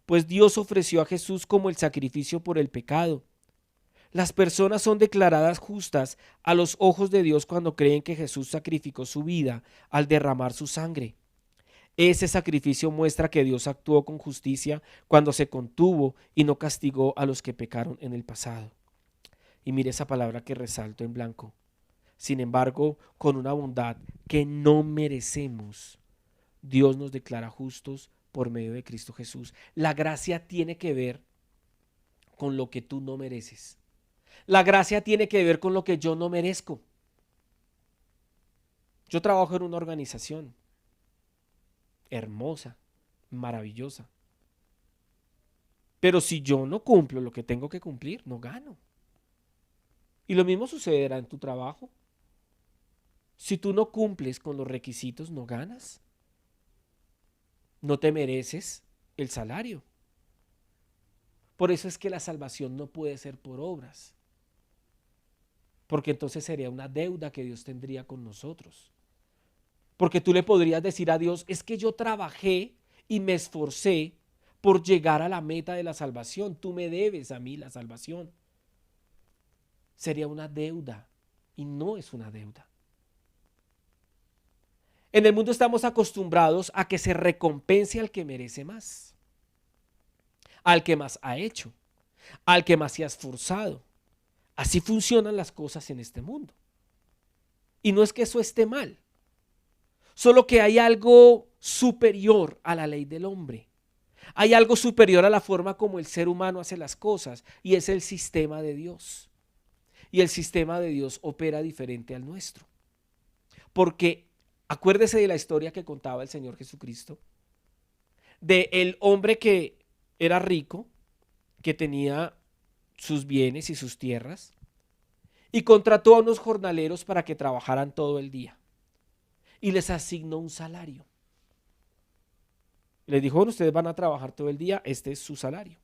pues Dios ofreció a Jesús como el sacrificio por el pecado. Las personas son declaradas justas a los ojos de Dios cuando creen que Jesús sacrificó su vida al derramar su sangre. Ese sacrificio muestra que Dios actuó con justicia cuando se contuvo y no castigó a los que pecaron en el pasado. Y mire esa palabra que resalto en blanco. Sin embargo, con una bondad que no merecemos, Dios nos declara justos por medio de Cristo Jesús. La gracia tiene que ver con lo que tú no mereces. La gracia tiene que ver con lo que yo no merezco. Yo trabajo en una organización hermosa, maravillosa. Pero si yo no cumplo lo que tengo que cumplir, no gano. Y lo mismo sucederá en tu trabajo. Si tú no cumples con los requisitos, no ganas. No te mereces el salario. Por eso es que la salvación no puede ser por obras. Porque entonces sería una deuda que Dios tendría con nosotros. Porque tú le podrías decir a Dios, es que yo trabajé y me esforcé por llegar a la meta de la salvación. Tú me debes a mí la salvación. Sería una deuda y no es una deuda. En el mundo estamos acostumbrados a que se recompense al que merece más, al que más ha hecho, al que más se ha esforzado. Así funcionan las cosas en este mundo. Y no es que eso esté mal. Solo que hay algo superior a la ley del hombre. Hay algo superior a la forma como el ser humano hace las cosas y es el sistema de Dios. Y el sistema de Dios opera diferente al nuestro. Porque acuérdese de la historia que contaba el Señor Jesucristo, de el hombre que era rico, que tenía sus bienes y sus tierras, y contrató a unos jornaleros para que trabajaran todo el día. Y les asignó un salario. Les dijo, bueno, ustedes van a trabajar todo el día, este es su salario.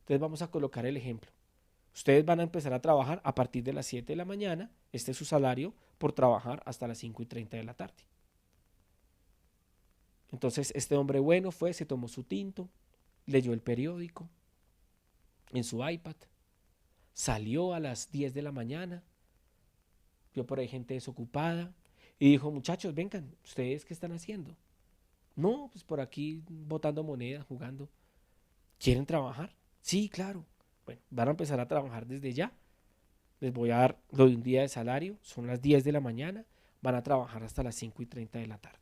Entonces vamos a colocar el ejemplo. Ustedes van a empezar a trabajar a partir de las 7 de la mañana. Este es su salario por trabajar hasta las 5:30 de la tarde. Entonces este hombre bueno fue, se tomó su tinto, leyó el periódico en su iPad, salió a las 10 de la mañana, vio por ahí gente desocupada y dijo, muchachos, vengan, ¿ustedes qué están haciendo? No, pues por aquí botando monedas, jugando. ¿Quieren trabajar? Sí, claro. Bueno, van a empezar a trabajar desde ya. Les voy a dar lo de un día de salario, son las 10 de la mañana, van a trabajar hasta las 5:30 de la tarde.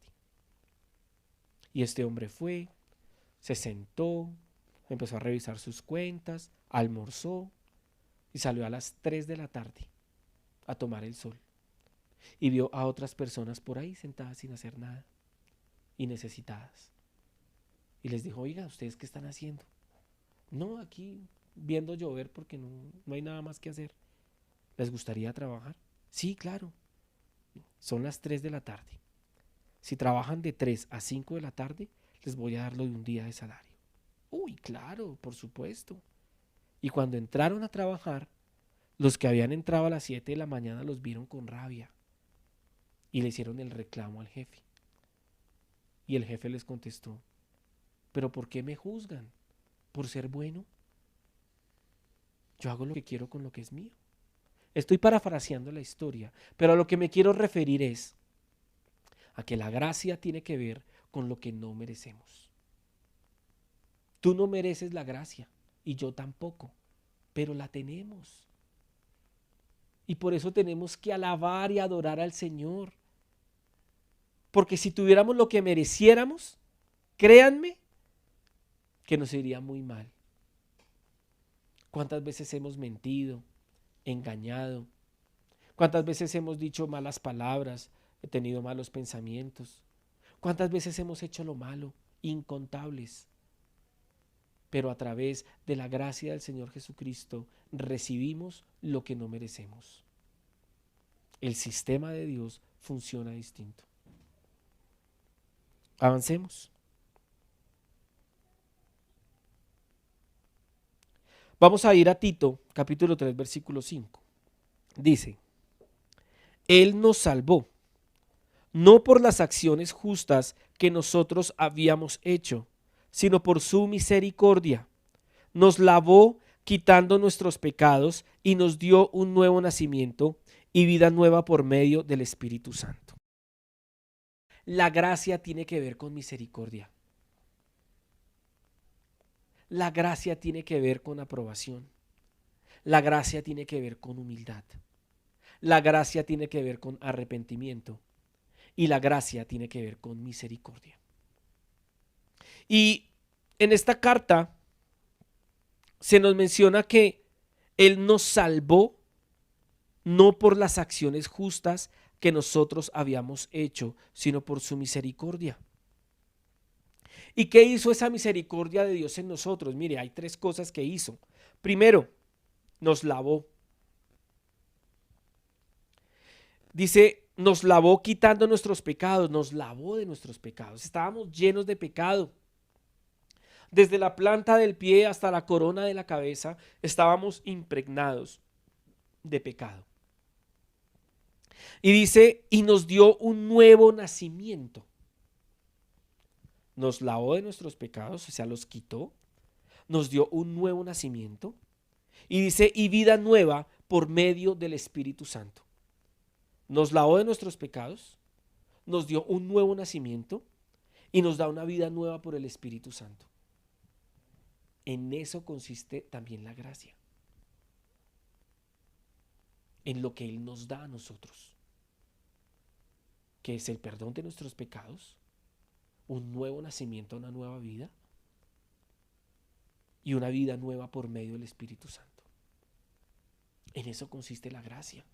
Y este hombre fue, se sentó, empezó a revisar sus cuentas, almorzó y salió a las 3 de la tarde a tomar el sol. Y vio a otras personas por ahí sentadas sin hacer nada y necesitadas. Y les dijo, oiga, ¿ustedes qué están haciendo? No, aquí viendo llover porque no hay nada más que hacer. ¿Les gustaría trabajar? Sí, claro. Son las 3 de la tarde. Si trabajan de 3 a 5 de la tarde, les voy a dar lo de un día de salario. Uy, claro, por supuesto. Y cuando entraron a trabajar, los que habían entrado a las 7 de la mañana los vieron con rabia y le hicieron el reclamo al jefe. Y el jefe les contestó, ¿pero por qué me juzgan? ¿Por ser bueno? Yo hago lo que quiero con lo que es mío. Estoy parafraseando la historia, pero a lo que me quiero referir es a que la gracia tiene que ver con lo que no merecemos. Tú no mereces la gracia y yo tampoco, pero la tenemos. Y por eso tenemos que alabar y adorar al Señor. Porque si tuviéramos lo que mereciéramos, créanme que nos iría muy mal. ¿Cuántas veces hemos mentido, engañado? ¿Cuántas veces hemos dicho malas palabras, tenido malos pensamientos? ¿Cuántas veces hemos hecho lo malo? Incontables. Pero a través de la gracia del Señor Jesucristo recibimos lo que no merecemos. El sistema de Dios funciona distinto. Avancemos. Vamos a ir a Tito, capítulo 3, versículo 5. Dice, Él nos salvó, no por las acciones justas que nosotros habíamos hecho, sino por su misericordia. Nos lavó quitando nuestros pecados y nos dio un nuevo nacimiento y vida nueva por medio del Espíritu Santo. La gracia tiene que ver con misericordia. La gracia tiene que ver con aprobación. La gracia tiene que ver con humildad. La gracia tiene que ver con arrepentimiento. Y la gracia tiene que ver con misericordia. Y en esta carta se nos menciona que Él nos salvó no por las acciones justas que nosotros habíamos hecho, sino por su misericordia. ¿Y qué hizo esa misericordia de Dios en nosotros? Mire, hay 3 cosas que hizo. Primero, nos lavó. Dice, nos lavó quitando nuestros pecados, nos lavó de nuestros pecados. Estábamos llenos de pecado. Desde la planta del pie hasta la corona de la cabeza, estábamos impregnados de pecado. Y dice, y nos dio un nuevo nacimiento. Nos lavó de nuestros pecados, o sea, los quitó. Nos dio un nuevo nacimiento. Y dice, y vida nueva por medio del Espíritu Santo. Nos lavó de nuestros pecados, nos dio un nuevo nacimiento y nos da una vida nueva por el Espíritu Santo. En eso consiste también la gracia. En lo que Él nos da a nosotros, que es el perdón de nuestros pecados, un nuevo nacimiento, una nueva vida y una vida nueva por medio del Espíritu Santo. En eso consiste la gracia.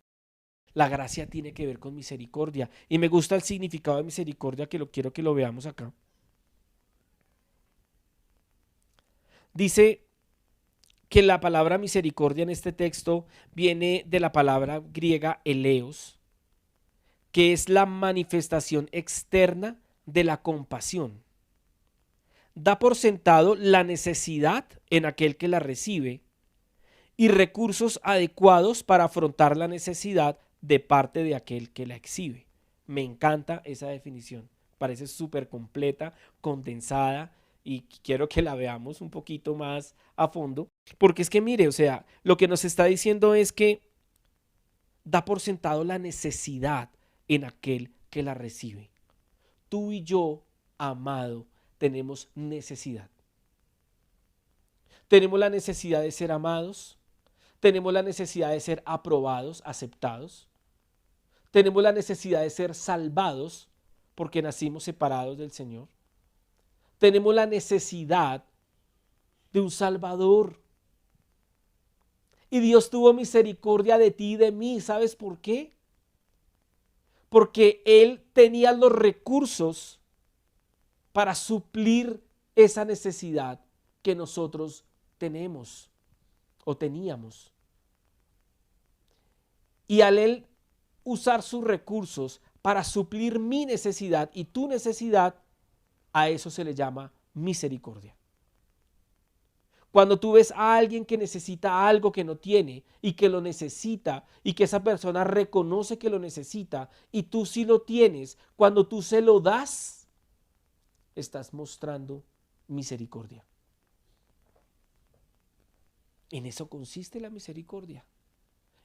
La gracia tiene que ver con misericordia y me gusta el significado de misericordia que quiero que lo veamos acá. Dice que la palabra misericordia en este texto viene de la palabra griega eleos, que es la manifestación externa de la compasión, da por sentado la necesidad en aquel que la recibe y recursos adecuados para afrontar la necesidad de parte de aquel que la exhibe. Me encanta esa definición. Parece súper completa, condensada, y quiero que la veamos un poquito más a fondo. Porque es que mire, o sea, lo que nos está diciendo es que da por sentado la necesidad en aquel que la recibe. Tú y yo, amado, tenemos necesidad. Tenemos la necesidad de ser amados. Tenemos la necesidad de ser aprobados, aceptados. Tenemos la necesidad de ser salvados porque nacimos separados del Señor. Tenemos la necesidad de un Salvador. Y Dios tuvo misericordia de ti y de mí. ¿Sabes por qué? Porque Él tenía los recursos para suplir esa necesidad que nosotros tenemos o teníamos. Y al Él usar sus recursos para suplir mi necesidad y tu necesidad, a eso se le llama misericordia. Cuando tú ves a alguien que necesita algo que no tiene y que lo necesita y que esa persona reconoce que lo necesita y tú sí lo tienes, cuando tú se lo das, estás mostrando misericordia. En eso consiste la misericordia.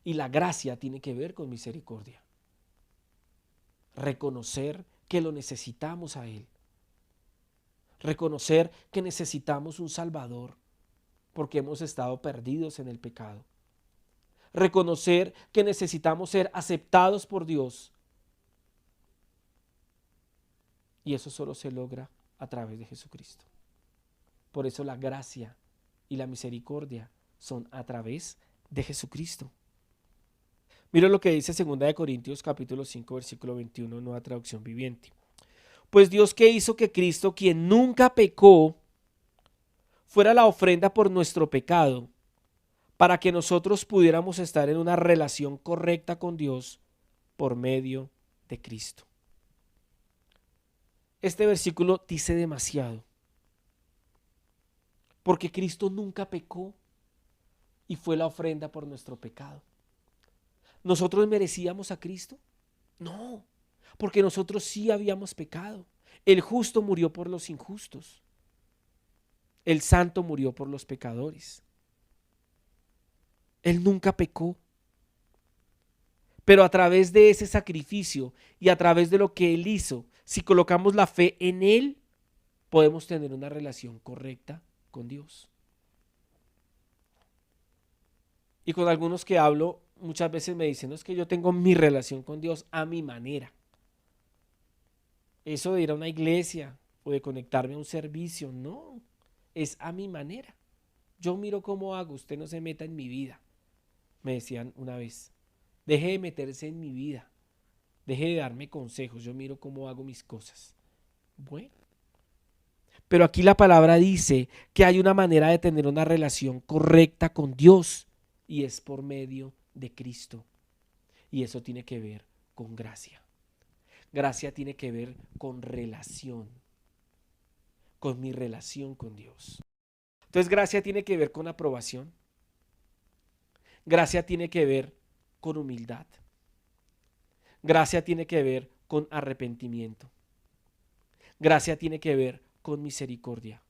Y la gracia tiene que ver con misericordia. Reconocer que lo necesitamos a Él. Reconocer que necesitamos un Salvador porque hemos estado perdidos en el pecado. Reconocer que necesitamos ser aceptados por Dios. Y eso solo se logra a través de Jesucristo. Por eso la gracia y la misericordia son a través de Jesucristo. Mira lo que dice 2 Corintios capítulo 5 versículo 21, nueva traducción viviente. Pues Dios, que hizo que Cristo, quien nunca pecó, fuera la ofrenda por nuestro pecado, para que nosotros pudiéramos estar en una relación correcta con Dios por medio de Cristo. Este versículo dice demasiado, porque Cristo nunca pecó y fue la ofrenda por nuestro pecado. ¿Nosotros merecíamos a Cristo? No, porque nosotros sí habíamos pecado. El justo murió por los injustos. El santo murió por los pecadores. Él nunca pecó. Pero a través de ese sacrificio y a través de lo que Él hizo, si colocamos la fe en Él, podemos tener una relación correcta con Dios. Y con algunos que hablo, muchas veces me dicen, no, es que yo tengo mi relación con Dios a mi manera. Eso de ir a una iglesia o de conectarme a un servicio, no, es a mi manera. Yo miro cómo hago, usted no se meta en mi vida. Me decían una vez, deje de meterse en mi vida, deje de darme consejos, yo miro cómo hago mis cosas. Bueno, pero aquí la palabra dice que hay una manera de tener una relación correcta con Dios y es por medio de Cristo. Y eso tiene que ver con gracia. Gracia tiene que ver con relación, con mi relación con Dios. Entonces gracia tiene que ver con aprobación. Gracia tiene que ver con humildad. Gracia tiene que ver con arrepentimiento. Gracia tiene que ver con misericordia.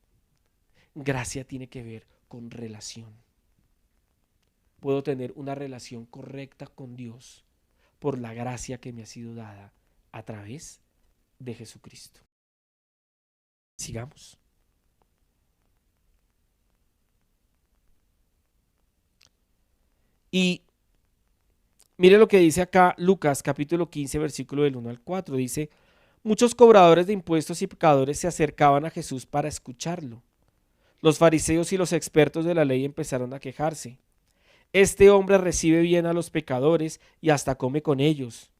Gracia tiene que ver con relación. Puedo tener una relación correcta con Dios por la gracia que me ha sido dada a través de Jesucristo. Sigamos. Y mire lo que dice acá Lucas capítulo 15 versículo del 1 al 4. Dice, muchos cobradores de impuestos y pecadores se acercaban a Jesús para escucharlo. Los fariseos y los expertos de la ley empezaron a quejarse. Este hombre recibe bien a los pecadores y hasta come con ellos.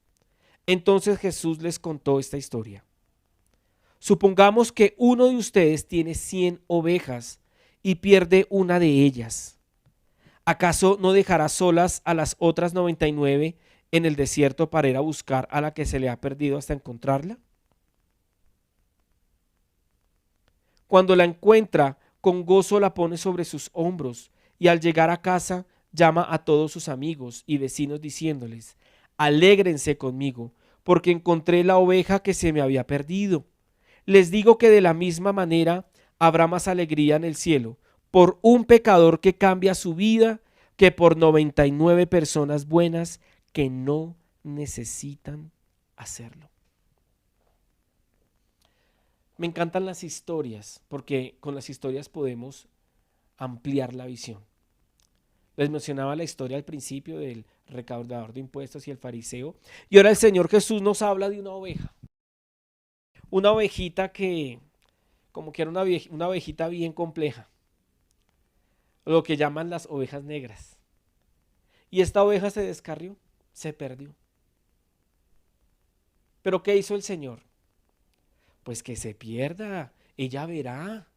Entonces Jesús les contó esta historia. Supongamos que uno de ustedes tiene 100 ovejas y pierde una de ellas. ¿Acaso no dejará solas a las otras 99 en el desierto para ir a buscar a la que se le ha perdido hasta encontrarla? Cuando la encuentra, con gozo la pone sobre sus hombros y al llegar a casa llama a todos sus amigos y vecinos diciéndoles: alégrense conmigo, porque encontré la oveja que se me había perdido. Les digo que de la misma manera habrá más alegría en el cielo por un pecador que cambia su vida que por 99 personas buenas que no necesitan hacerlo. Me encantan las historias porque con las historias podemos ampliar la visión. Les mencionaba la historia al principio del recaudador de impuestos y el fariseo, y ahora el Señor Jesús nos habla de una ovejita que como que era una ovejita bien compleja, lo que llaman las ovejas negras. Y esta oveja se descarrió, se perdió. ¿Pero qué hizo el Señor? Pues que se pierda, ella verá.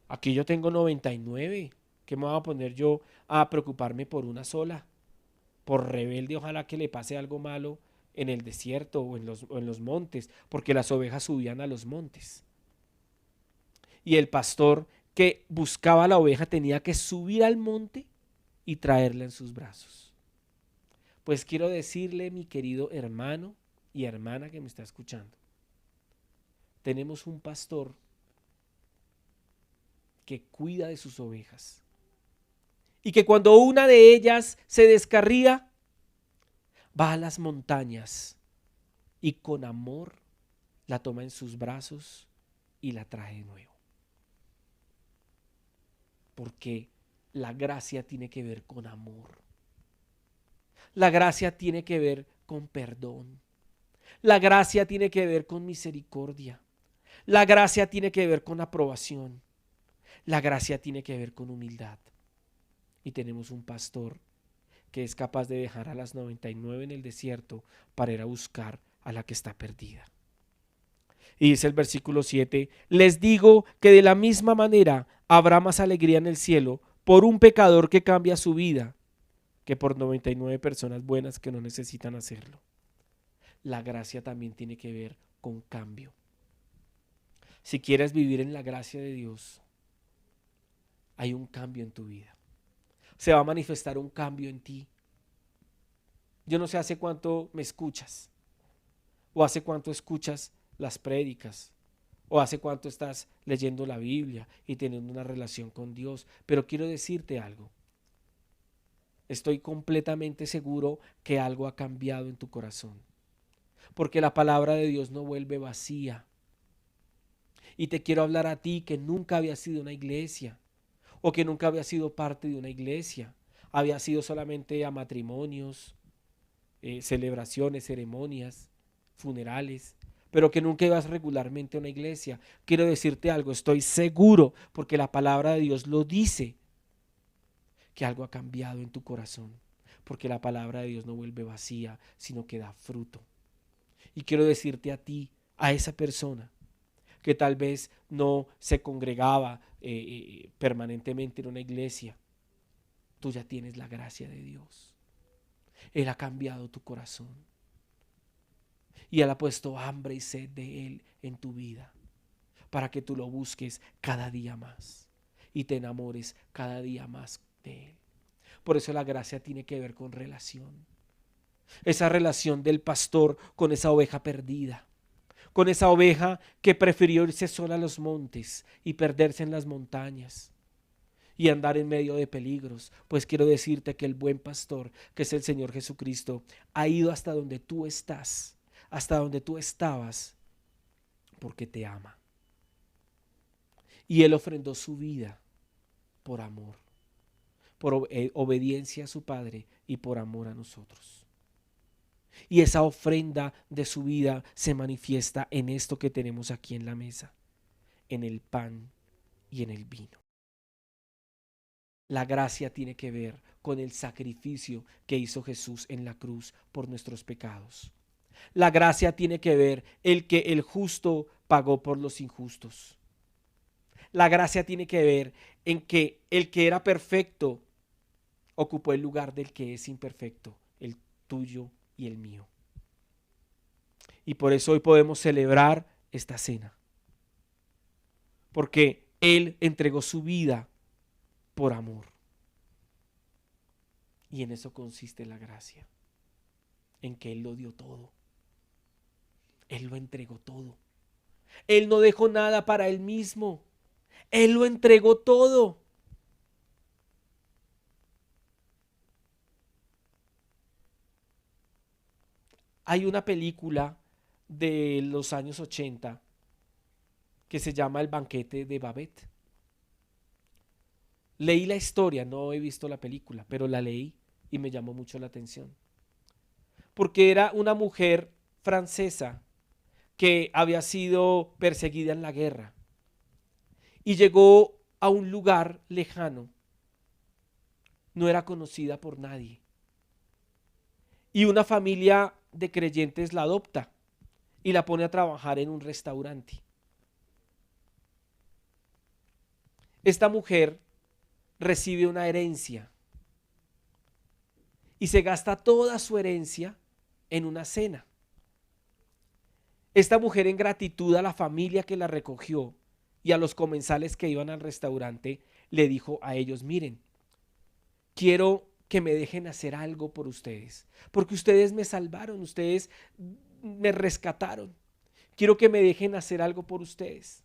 Aquí yo tengo 99. ¿Qué me voy a poner yo a preocuparme por una sola? Por rebelde, ojalá que le pase algo malo en el desierto o en los montes, porque las ovejas subían a los montes. Y el pastor que buscaba la oveja tenía que subir al monte y traerla en sus brazos. Pues quiero decirle, mi querido hermano y hermana que me está escuchando, tenemos un pastor que cuida de sus ovejas y que cuando una de ellas se descarría, va a las montañas y con amor la toma en sus brazos y la trae de nuevo. Porque la gracia tiene que ver con amor. La gracia tiene que ver con perdón. La gracia tiene que ver con misericordia. La gracia tiene que ver con aprobación. La gracia tiene que ver con humildad. Y tenemos un pastor que es capaz de dejar a las 99 en el desierto para ir a buscar a la que está perdida. Y dice el versículo 7, les digo que de la misma manera habrá más alegría en el cielo por un pecador que cambia su vida que por 99 personas buenas que no necesitan hacerlo. La gracia también tiene que ver con cambio. Si quieres vivir en la gracia de Dios, hay un cambio en tu vida. Se va a manifestar un cambio en ti. Yo no sé hace cuánto me escuchas, o hace cuánto escuchas las prédicas, o hace cuánto estás leyendo la Biblia y teniendo una relación con Dios, pero quiero decirte algo. Estoy completamente seguro que algo ha cambiado en tu corazón, porque la palabra de Dios no vuelve vacía. Y te quiero hablar a ti que nunca había sido una iglesia, o que nunca había sido parte de una iglesia, había sido solamente a matrimonios, celebraciones, ceremonias, funerales, pero que nunca ibas regularmente a una iglesia. Quiero decirte algo, estoy seguro, porque la palabra de Dios lo dice, que algo ha cambiado en tu corazón, porque la palabra de Dios no vuelve vacía, sino que da fruto. Y quiero decirte a ti, a esa persona que tal vez no se congregaba permanentemente en una iglesia, tú ya tienes la gracia de Dios. Él ha cambiado tu corazón y Él ha puesto hambre y sed de Él en tu vida para que tú lo busques cada día más y te enamores cada día más de Él. Por eso la gracia tiene que ver con relación. Esa relación del pastor con esa oveja perdida, con esa oveja que prefirió irse sola a los montes y perderse en las montañas y andar en medio de peligros. Pues quiero decirte que el buen pastor, que es el Señor Jesucristo, ha ido hasta donde tú estás, hasta donde tú estabas, porque te ama. Y Él ofrendó su vida por amor, por obediencia a su Padre y por amor a nosotros. Y esa ofrenda de su vida se manifiesta en esto que tenemos aquí en la mesa, en el pan y en el vino. La gracia tiene que ver con el sacrificio que hizo Jesús en la cruz por nuestros pecados. La gracia tiene que ver el que el justo pagó por los injustos. La gracia tiene que ver en que el que era perfecto ocupó el lugar del que es imperfecto, el tuyo y el mío. Y por eso hoy podemos celebrar esta cena. porque Él entregó su vida por amor. Y en eso consiste la gracia, en que Él lo dio todo. Él lo entregó todo. Él no dejó nada para Él mismo. Él lo entregó todo. Hay una película de los años 80 que se llama El banquete de Babette. Leí la historia, no he visto la película, pero la leí y me llamó mucho la atención. Porque era una mujer francesa que había sido perseguida en la guerra y llegó a un lugar lejano. No era conocida por nadie. Y una familia de creyentes la adopta y la pone a trabajar en un restaurante. Esta mujer recibe una herencia y se gasta toda su herencia en una cena. Esta mujer, en gratitud a la familia que la recogió y a los comensales que iban al restaurante, le dijo a ellos: miren, quiero que me dejen hacer algo por ustedes, porque ustedes me salvaron, ustedes me rescataron. Quiero que me dejen hacer algo por ustedes.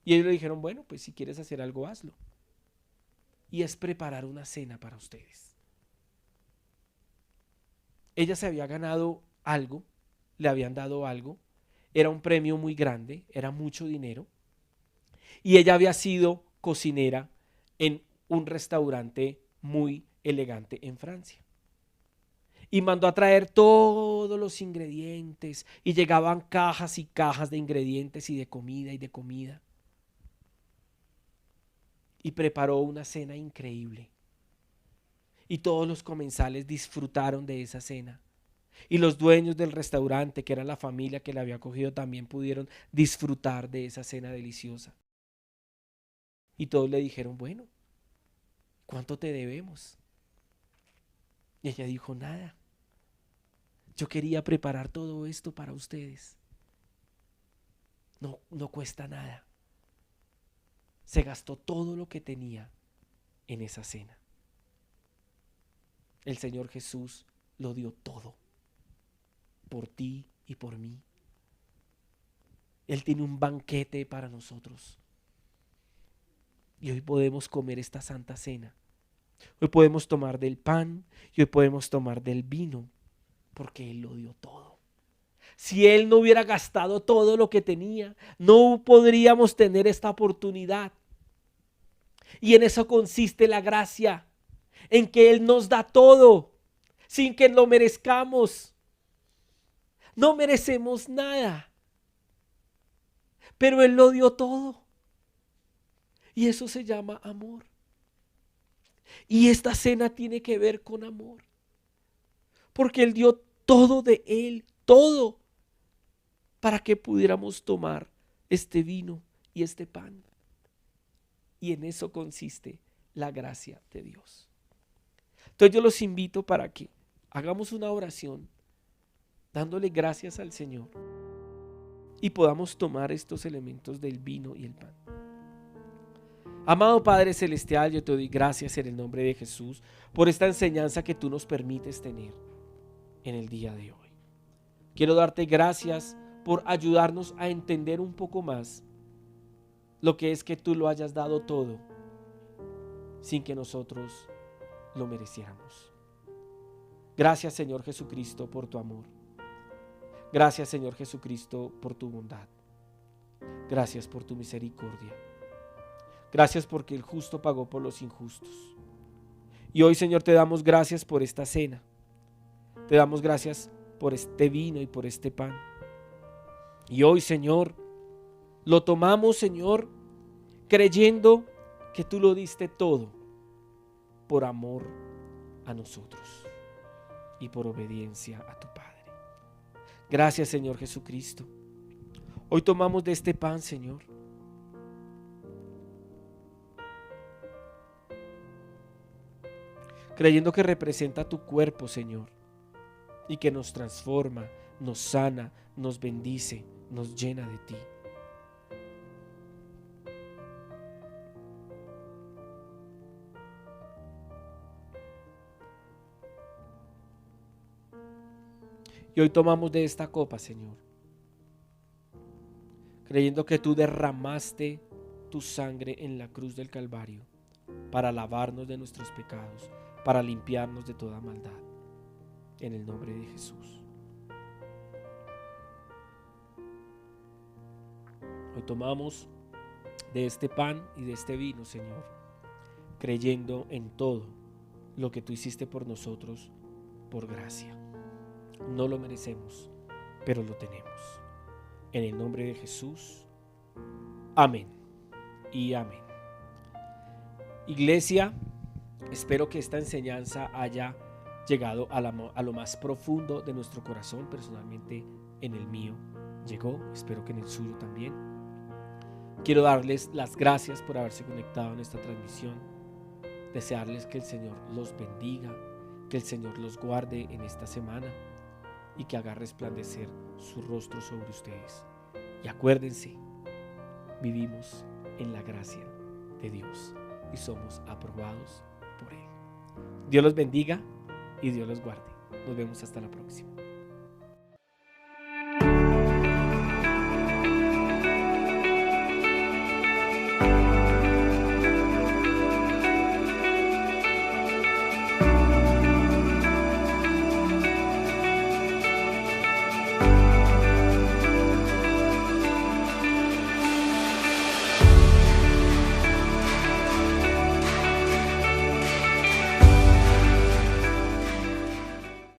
Y ellos le dijeron: bueno, pues si quieres hacer algo, hazlo. Y es preparar una cena para ustedes. Ella se había ganado algo, le habían dado algo, era un premio muy grande, era mucho dinero, y ella había sido cocinera en un restaurante muy elegante en Francia. Y mandó a traer todos los ingredientes, y llegaban cajas y cajas de ingredientes y de comida y de comida. Y preparó una cena increíble. Y todos los comensales disfrutaron de esa cena. Y los dueños del restaurante, que era la familia que la había acogido, también pudieron disfrutar de esa cena deliciosa. Y todos le dijeron: bueno, ¿cuánto te debemos? Y ella dijo: nada. Yo quería preparar todo esto para ustedes. No cuesta nada. Se gastó todo lo que tenía en esa cena. El Señor Jesús lo dio todo por ti y por mí. Él tiene un banquete para nosotros. Y hoy podemos comer esta santa cena. Hoy podemos tomar del pan y hoy podemos tomar del vino, porque Él lo dio todo. Si Él no hubiera gastado todo lo que tenía, no podríamos tener esta oportunidad. Y en eso consiste la gracia, en que Él nos da todo, sin que lo merezcamos. No merecemos nada, pero Él lo dio todo. Y eso se llama amor. Y esta cena tiene que ver con amor, porque Él dio todo de Él, todo, para que pudiéramos tomar este vino y este pan. Y en eso consiste la gracia de Dios. Entonces yo los invito para que hagamos una oración dándole gracias al Señor y podamos tomar estos elementos del vino y el pan. Amado Padre Celestial, yo te doy gracias en el nombre de Jesús por esta enseñanza que tú nos permites tener en el día de hoy. Quiero darte gracias por ayudarnos a entender un poco más lo que es que tú lo hayas dado todo sin que nosotros lo mereciéramos. Gracias, Señor Jesucristo, por tu amor. Gracias, Señor Jesucristo, por tu bondad. Gracias por tu misericordia. Gracias porque el justo pagó por los injustos. Y hoy, Señor, te damos gracias por esta cena. Te damos gracias por este vino y por este pan. Y hoy, Señor, lo tomamos, Señor, creyendo que tú lo diste todo por amor a nosotros y por obediencia a tu Padre. Gracias, Señor Jesucristo. Hoy tomamos de este pan, Señor, creyendo que representa tu cuerpo, Señor, y que nos transforma, nos sana, nos bendice, nos llena de ti. Y hoy tomamos de esta copa, Señor, creyendo que tú derramaste tu sangre en la cruz del Calvario para lavarnos de nuestros pecados, para limpiarnos de toda maldad. En el nombre de Jesús. Hoy tomamos de este pan y de este vino, Señor, creyendo en todo lo que tú hiciste por nosotros por gracia. No lo merecemos, pero lo tenemos. En el nombre de Jesús. Amén y amén. Iglesia, espero que esta enseñanza haya llegado a lo más profundo de nuestro corazón. Personalmente en el mío llegó, espero que en el suyo también. Quiero darles las gracias por haberse conectado en esta transmisión, desearles que el Señor los bendiga, que el Señor los guarde en esta semana y que haga resplandecer su rostro sobre ustedes. Y acuérdense, vivimos en la gracia de Dios y somos aprobados por Él. Dios los bendiga y Dios los guarde. Nos vemos hasta la próxima.